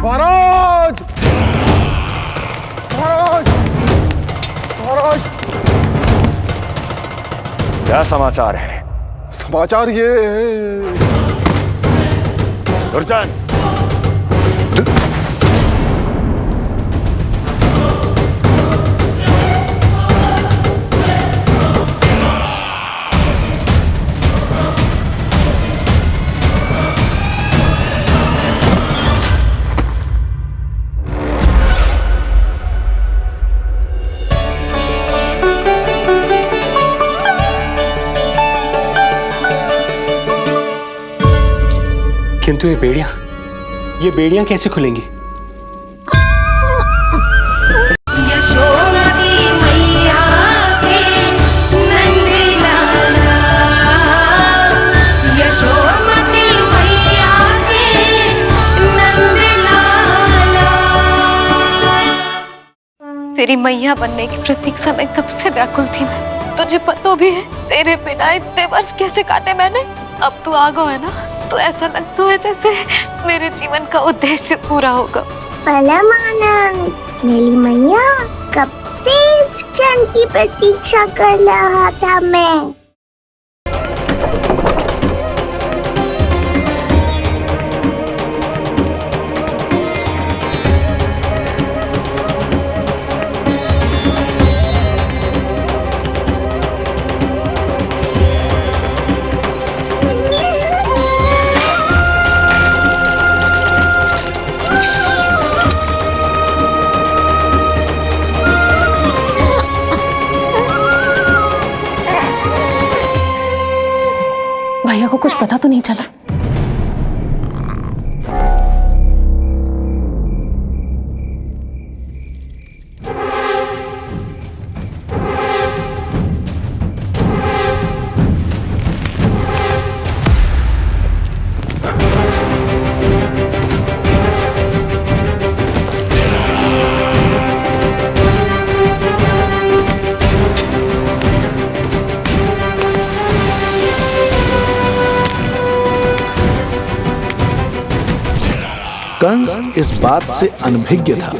महाराज, महाराज, महाराज, क्या समाचार है? समाचार ये दुर्जन, किंतु ये बेड़ियां कैसे खुलेंगी? यशोमती मैया के नंद लाला, यशोमती मैया के नंद लाला। तेरी मैया बनने की प्रतीक्षा में कब से व्याकुल थी मैं। तुझे पता भी है तेरे बिना इतने वर्ष कैसे काटे मैंने। अब तू आ गो है ना, तो ऐसा लगता है जैसे मेरे जीवन का उद्देश्य पूरा होगा। परमानंद, मेरी मैया, कब से इस क्षण की प्रतीक्षा कर रहा था मैं। भैया को कुछ पता तो नहीं चला? कंस इस बात से अनभिज्ञ था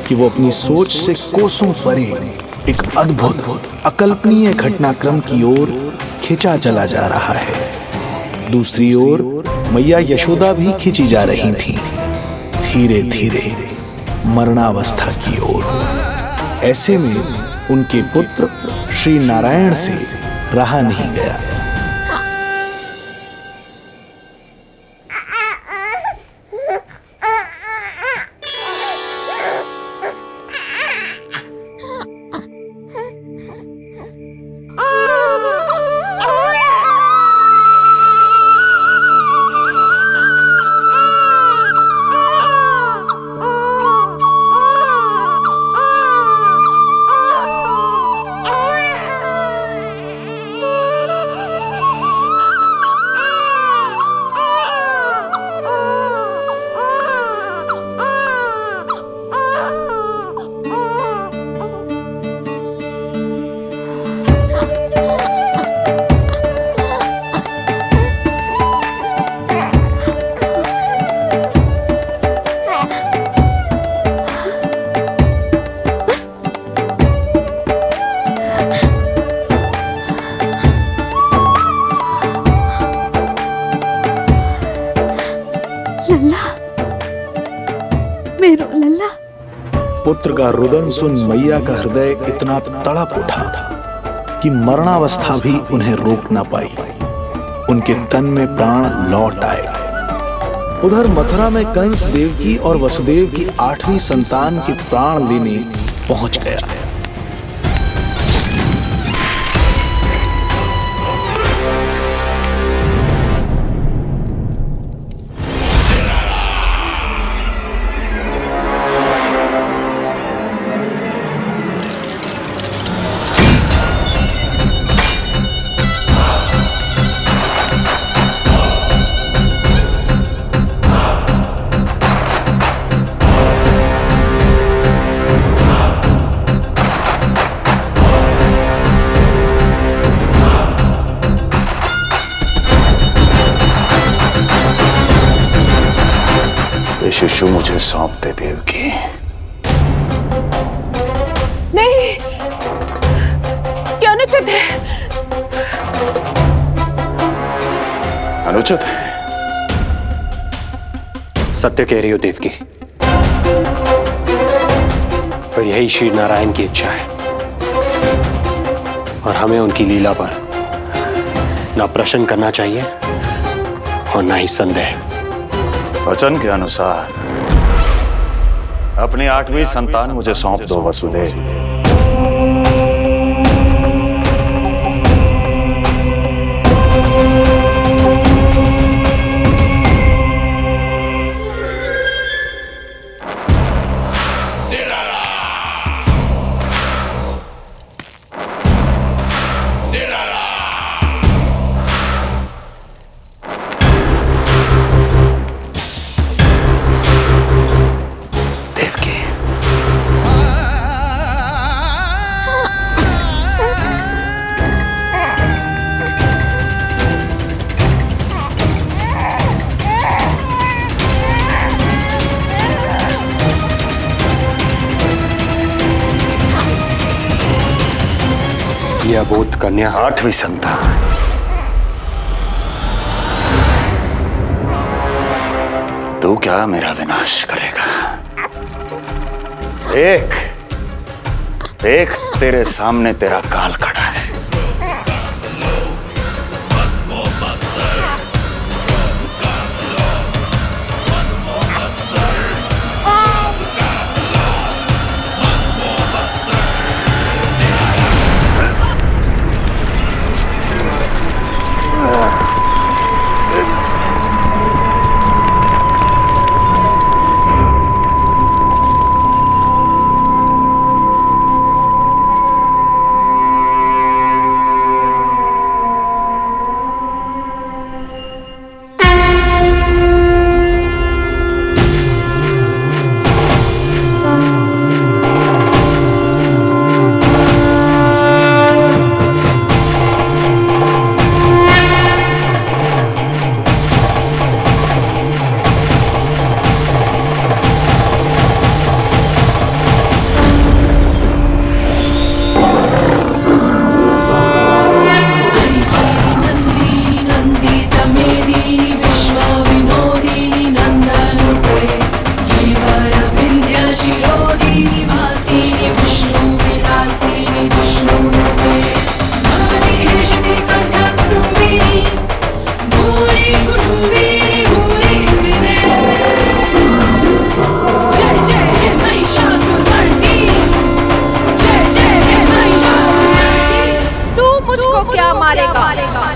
कि वो अपनी सोच से कोसों परे एक अद्भुत अकल्पनीय घटनाक्रम की ओर खिंचा चला जा रहा है। दूसरी ओर मैया यशोदा भी खिंची जा रही थी, धीरे धीरे मरणावस्था की ओर। ऐसे में उनके पुत्र श्री नारायण से रहा नहीं गया। पुत्र का रुदन सुन मैया का हृदय इतना तड़प उठा कि मरणावस्था भी उन्हें रोक न पाई। उनके तन में प्राण लौट आए। उधर मथुरा में कंस देवकी और वसुदेव की 8वीं संतान के प्राण लेने पहुंच गया। शिशु मुझे सौंप दे देवकी। नहीं, क्या अनुचित है? अनुचित है? सत्य कह रही हो देवकी, और यही श्री नारायण की इच्छा है, और हमें उनकी लीला पर ना प्रश्न करना चाहिए और ना ही संदेह। वचन के अनुसार अपनी 8वीं संतान मुझे सौंप दो वसुदेव। ये अबोध कन्या 8वीं संतान। तू क्या मेरा विनाश करेगा? देख तेरे सामने तेरा काल खड़ा है।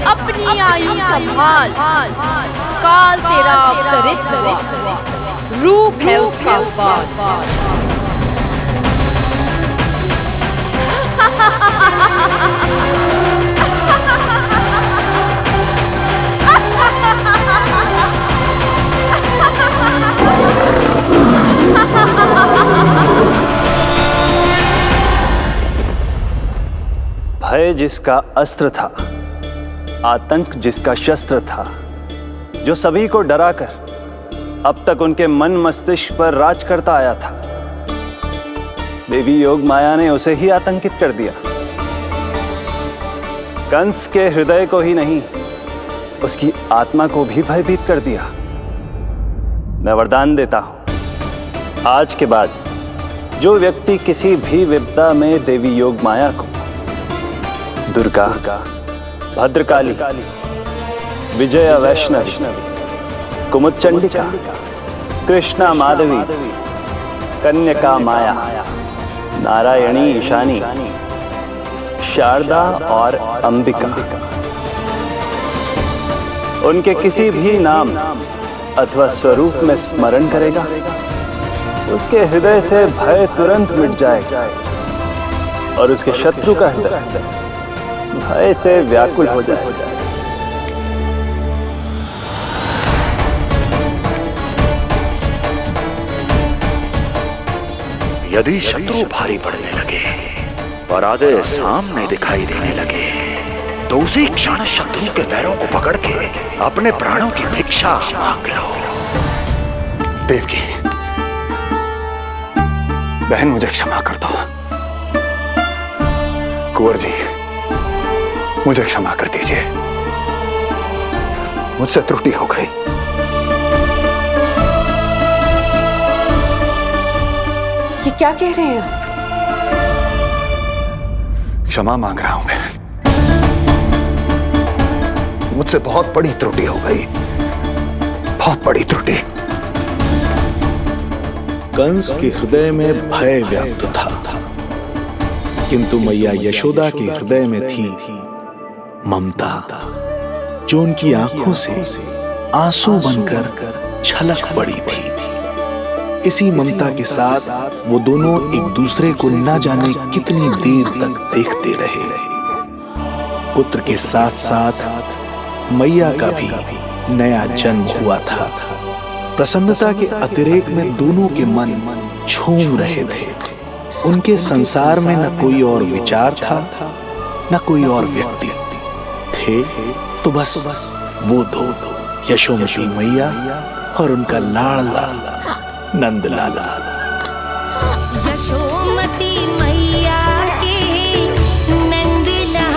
अपनी आयु संभाल, काल तेरा अवतरित रूप है उसका भय जिसका अस्त्र था, आतंक जिसका शस्त्र था, जो सभी को डराकर अब तक उनके मन मस्तिष्क पर राज करता आया था, देवी योग माया ने उसे ही आतंकित कर दिया। कंस के हृदय को ही नहीं, उसकी आत्मा को भी भयभीत कर दिया। मैं वरदान देता हूं, आज के बाद जो व्यक्ति किसी भी विपदा में देवी योग माया को, दुर्गा, भद्रकाली, विजया वैष्णवी, कुमुदचंडिका, कृष्णा माधवी, कन्यका माया, नारायणी ईशानी, शारदा और अंबिका, उनके किसी भी नाम अथवा स्वरूप में स्मरण करेगा, उसके हृदय से भय तुरंत मिट जाएगा और उसके शत्रु का हृदय भय से व्याकुल हो जाएगा। यदि शत्रु भारी पड़ने लगे, पराजय सामने दिखाई देने लगे, तो उसी क्षण शत्रु के पैरों को पकड़ के अपने प्राणों की भिक्षा मांग लो। देवकी, बहन मुझे क्षमा कर दो। कुंवर जी, मुझे क्षमा कर दीजिए, मुझसे त्रुटि हो गई। ये क्या कह रहे हैं आप? क्षमा मांग रहा हूं बहन, मुझसे बहुत बड़ी त्रुटि हो गई, बहुत बड़ी त्रुटि। कंस के हृदय में भय व्याप्त था, किंतु मैया यशोदा के हृदय में थी ममता, जो उनकी आंखों से आंसू बनकर छलक पड़ी थी। इसी ममता के साथ वो दोनों एक दूसरे को न जाने कितनी देर तक देखते रहे। पुत्र के साथ साथ मैया का भी नया जन्म हुआ था। प्रसन्नता के अतिरेक में दोनों के मन झूम रहे थे। उनके संसार में न कोई और विचार था, न कोई और व्यक्ति थे, तो बस वो दो, यशोमती मैया और उनका लाडला नंद लाला। यशोमती मैया के नंद लाला।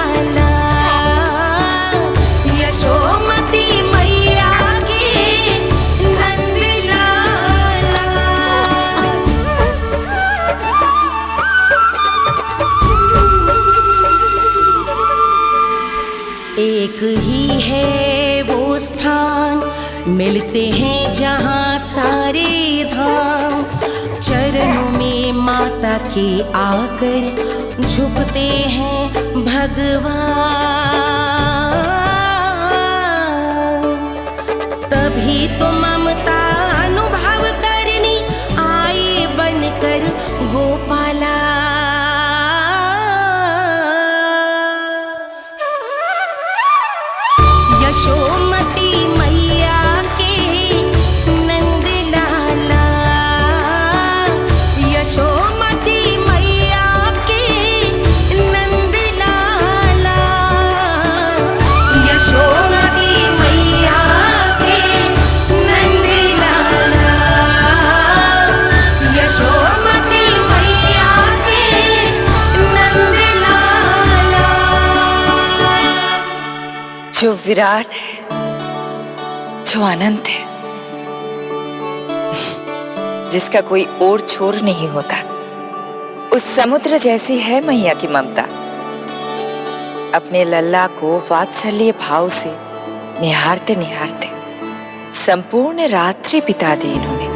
एक ही है वो स्थान, मिलते हैं जहाँ सारे धाम। चरणों में माता के आकर झुकते हैं भगवान। तभी तो ममता अनुभव करनी आए बनकर गोपाला। यशोमती मैया के नंद लाला, यशोमती मैया के नंद लाला, यशोमती मैया के नंद लाला, यशोमती मैया के नंद लाला। जो विराट है, जो अनंत है, जिसका कोई और छोर नहीं होता, उस समुद्र जैसी है मैया की ममता। अपने लल्ला को वात्सल्य भाव से निहारते निहारते संपूर्ण रात्रि बिता दी इन्होंने।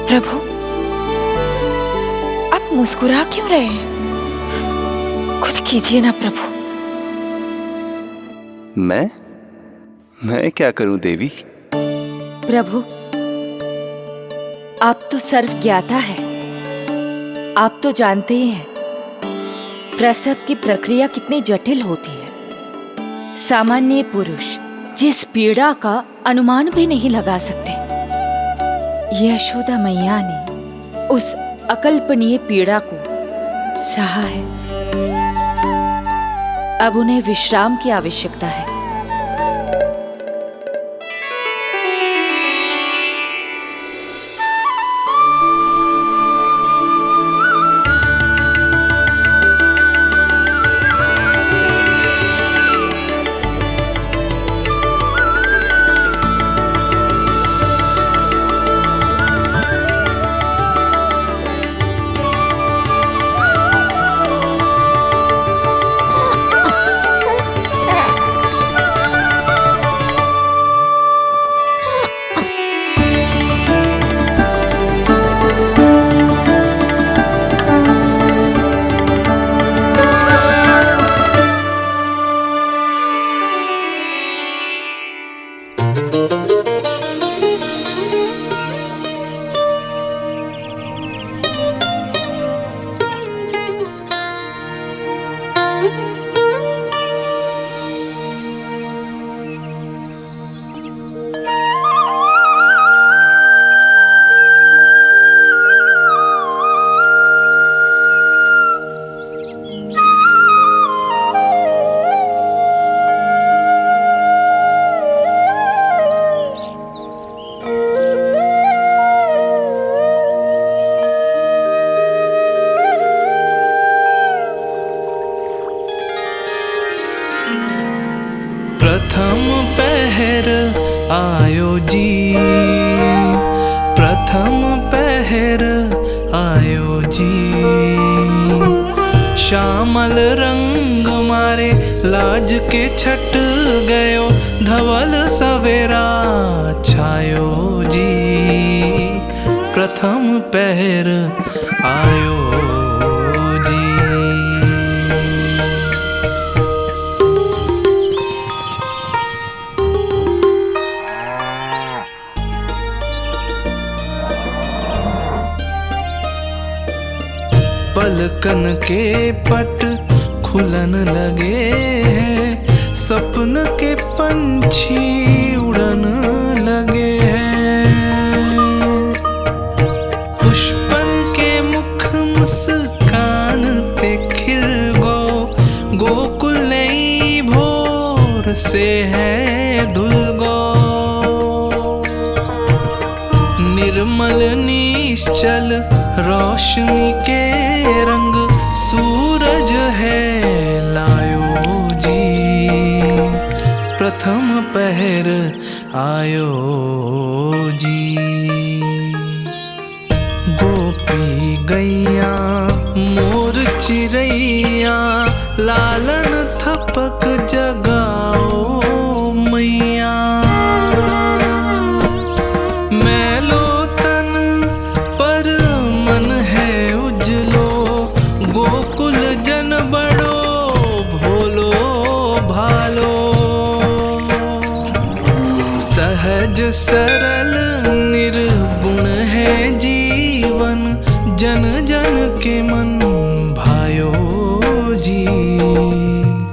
प्रभु, आप मुस्कुरा क्यों रहे हैं? कुछ कीजिए ना प्रभु। मैं क्या करूं देवी? प्रभु, आप तो सर्वज्ञाता है। आप तो जानते ही हैं प्रसव की प्रक्रिया कितनी जटिल होती है। सामान्य पुरुष जिस पीड़ा का अनुमान भी नहीं लगा सकते, यशोदा मैया ने उस अकल्पनीय पीड़ा को सहा है। अब उन्हें विश्राम की आवश्यकता है। प्रथम पहर आयो जी, प्रथम पहर आयो जी। श्यामल रंग मारे लाज के छट गयो, धवल सवेरा छायो जी। प्रथम पहर आयो जी। पलकन के पट खुलन लगे हैं, सपन के पंछी उड़न लगे हैं। पुष्पन के मुख मुस्कान ते खिल गो, गोकुल नई भोर से है धुल गो। निर्मल निश्चल रोशनी के रंग सूरज है लायो जी। प्रथम पहर आयो जी। लालन थपक जगाओ मैया। मैलो तन पर मन है उजलो, गोकुल जन बड़ो भोलो भालो। सहज सरल निर्गुण है जीवन, जन जन के मन भायो जी।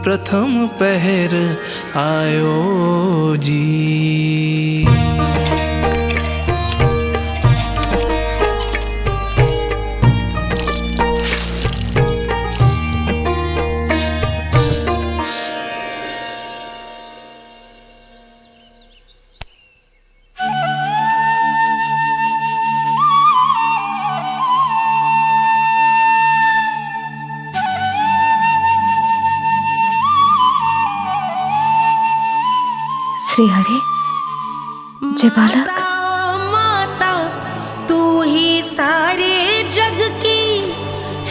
प्रथम पहर आयो जी। श्री हरि, जय बालक। माता तू ही सारे जग की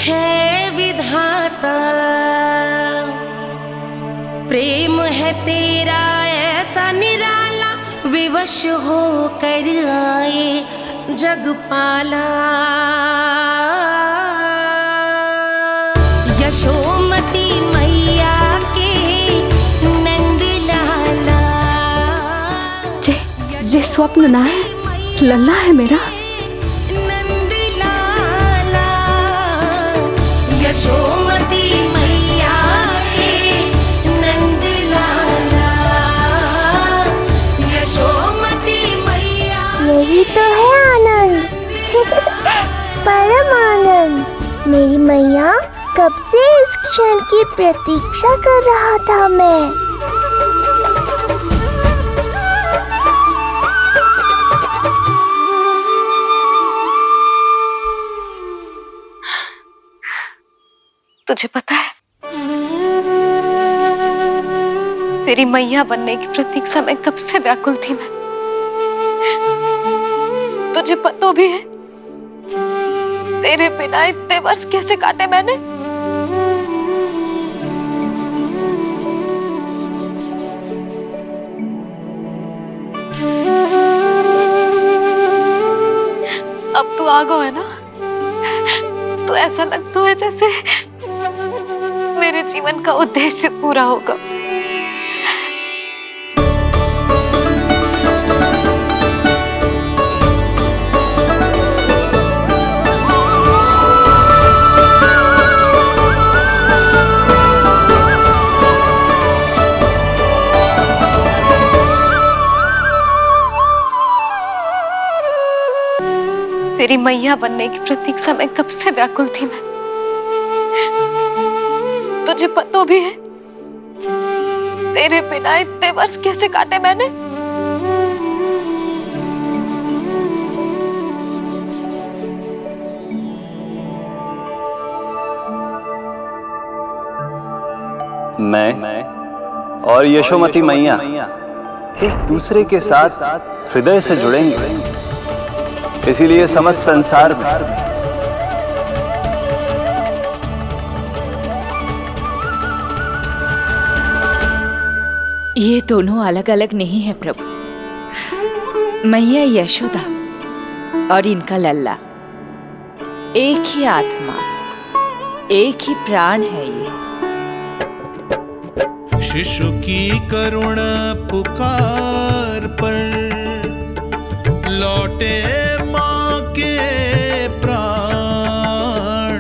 है विधाता। प्रेम है तेरा ऐसा निराला, विवश हो कर आए जग पाला। यशोमती मैया के नंद लाला। जे स्वप्न ना है, लल्ला है मेरा। नंद लाला यशोमती मैया के नंद लाला। यशोमती मैया। यही तो है आनंद, परम आनंद। मेरी मैया, कब से इस क्षण की प्रतीक्षा कर रहा था मैं। तुझे पता है, तेरी मैया बनने की प्रतीक्षा में कब से व्याकुल थी मैं। तुझे पता भी है तेरे बिना इतने वर्ष कैसे काटे मैंने। अब तू आ गो है ना, तो ऐसा लगता है जैसे मेरे जीवन का उद्देश्य पूरा होगा। तेरी मैया बनने की प्रतीक्षा में कब से व्याकुल थी मैं। तुझे पता भी है तेरे बिना इतने वर्ष कैसे काटे मैंने। मैं और यशोमती मैया एक दूसरे के साथ हृदय से जुड़ेंगे, इसीलिए समस्त संसार में ये दोनों अलग अलग नहीं है प्रभु। मैया यशोदा और इनका लल्ला एक ही आत्मा, एक ही प्राण है ये। शिशु की करुण पुकार पर लौटे माँ के प्राण।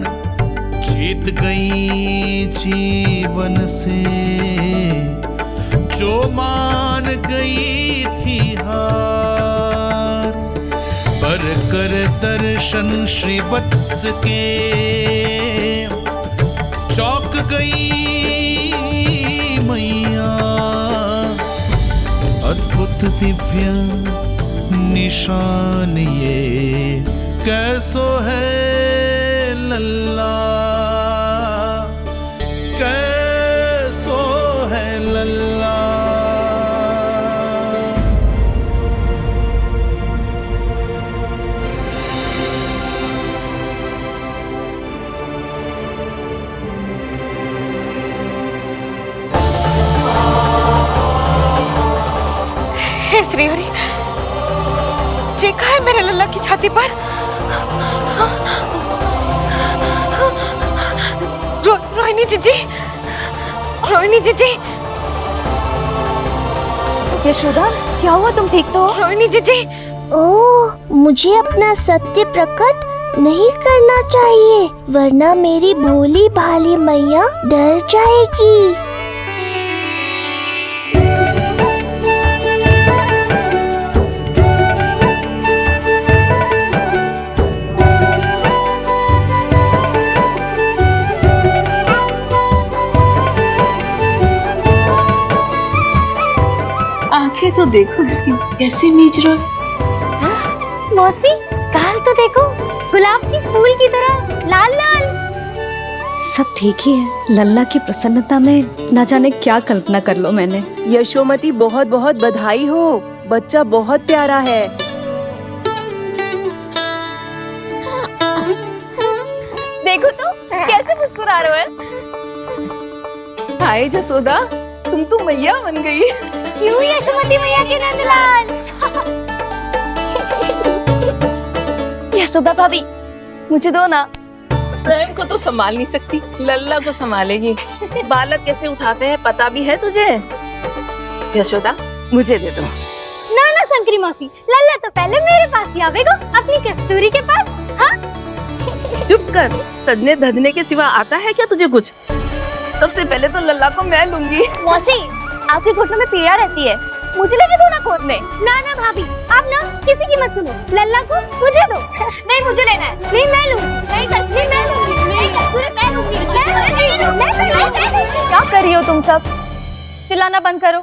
जीत गई जीवन से जो मान गई थी हार। पर कर दर्शन श्री वत्स के चौक गई मैया। अद्भुत दिव्य निशान ये कैसो है लल्ला, कैसो है लल्ला। चेखा है मेरे लल्ला की छाती पर। रोहिणी जीजी, रोहिणी जीजी। यशोदा, क्या हुआ? तुम ठीक तो हो? रोहिणी जीजी। ओह, मुझे अपना सत्य प्रकट नहीं करना चाहिए, वरना मेरी भोली भाली मैया डर जाएगी। आंखें तो देखो इसकी कैसे मीच रहा है। मौसी, गाल तो देखो, गुलाब की फूल की तरह लाल लाल। सब ठीक ही है। लल्ला की प्रसन्नता में न जाने क्या कल्पना कर लो मैंने। यशोमती, बहुत बहुत बधाई हो, बच्चा बहुत प्यारा है। देखो तो कैसे मुस्कुरा रहे हो। हाय जसोदा, तुम तो मैया बन गई। क्यों यशोमती मैया के नंदलाल? यशोदा भाभी, मुझे दो ना। स्वयं को तो संभाल नहीं सकती, लल्ला को संभालेगी। बालक कैसे उठाते हैं पता भी है तुझे? यशोदा, मुझे दे दो। ना ना शंकरी मौसी, लल्ला तो पहले मेरे पास ही आवेगा, अपनी कस्तूरी के पास। हाँ? चुप कर, सजने धजने के सिवा आता है क्या तुझे कुछ? सबसे पहले तो लल्ला को मैं लूंगी। मौसी, आपके घुटनों में पीड़ा रहती है, मुझे लेके दो ना कोट में। ना ना भाभी, आप ना किसी की मत सुनो, लल्ला को मुझे दो। नहीं, मुझे लेना है। नहीं, मैं लूंगी। नहीं कस्तूरी मैं लूंगी। नहीं कस्तूरी मैं लूंगी। क्या कर रही हो तुम सब? चिल्लाना बंद करो।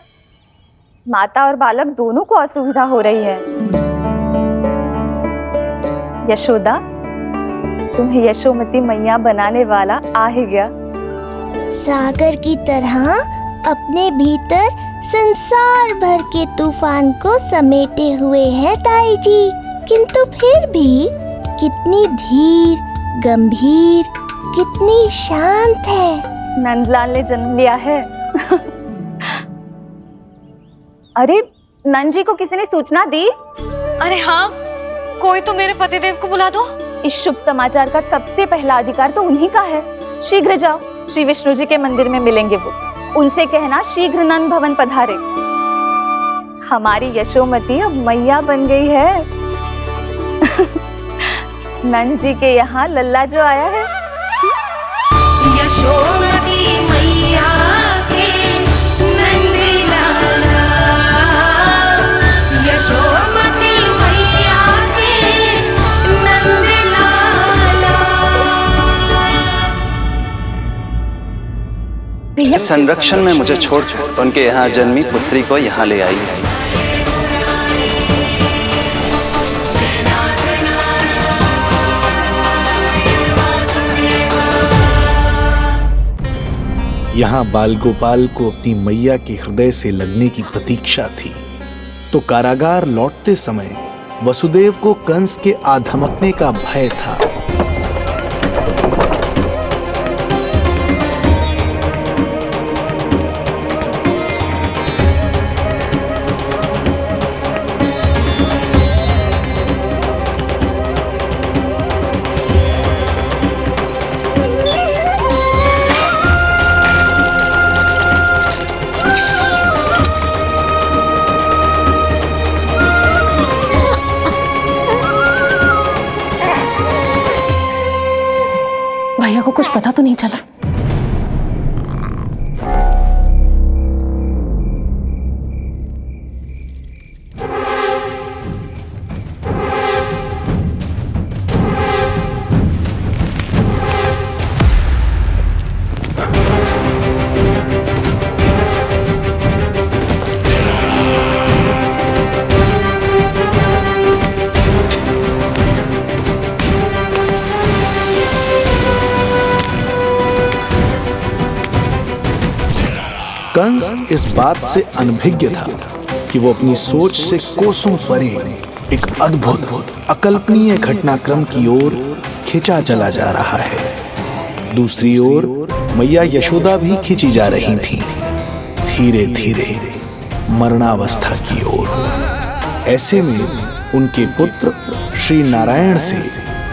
माता और बालक दोनों को असुविधा हो रही है। यशोदा, तुम्हें यशोमती मैया बनाने वाला आ ही गया। सागर की तरह अपने भीतर संसार भर के तूफान को समेटे हुए हैं ताई जी, किंतु फिर भी कितनी धीर, गंभीर, कितनी शांत है। नंदलाल ने जन्म लिया है। अरे, नंद जी को किसी ने सूचना दी? अरे हाँ, कोई तो मेरे पतिदेव को बुला दो। इस शुभ समाचार का सबसे पहला अधिकार तो उन्हीं का है। शीघ्र जाओ, श्री विष्णु जी के मंदिर में मिलेंगे वो। उनसे कहना शीघ्र नंद भवन पधारे। हमारी यशोमती अब मैया बन गई है। नंद जी के यहाँ लल्ला जो आया है। यशोमती मैया के नंद लाला, यशोमती मैया के नंद लाला। इस संरक्षण में मुझे छोड़कर उनके यहाँ जन्मी पुत्री को यहाँ ले आई। यहाँ बाल गोपाल को अपनी मैया के हृदय से लगने की प्रतीक्षा थी, तो कारागार लौटते समय वसुदेव को कंस के आधमकने का भय था। भैया को कुछ पता तो नहीं चला? कंस इस बात से अनभिज्ञ था कि वो अपनी सोच से कोसों परे एक अद्भुत अकल्पनीय घटनाक्रम की ओर खिंचा चला जा रहा है। दूसरी ओर मैया यशोदा भी खिंची जा रही थी, धीरे धीरे मरणावस्था की ओर। ऐसे में उनके पुत्र श्री नारायण से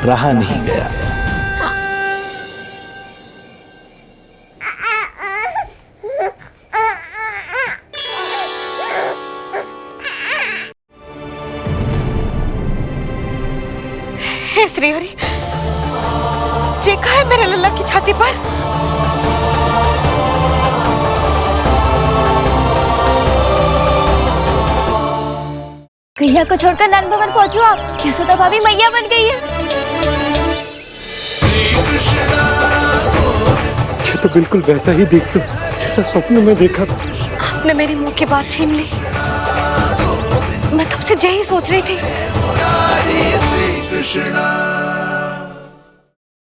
रहा नहीं गया। हे श्रीहरि, देखा है मेरे लल्ला की छाती पर? कन्या को छोड़कर नंद भवन पहुंचो आप। यशोदा भाभी मैया बन गई है। ये तो बिल्कुल वैसा ही दिखता जैसा स्वप्न में देखा था। आपने मेरी मुंह की बात छीन ली। मैं तब से यही सोच रही थी।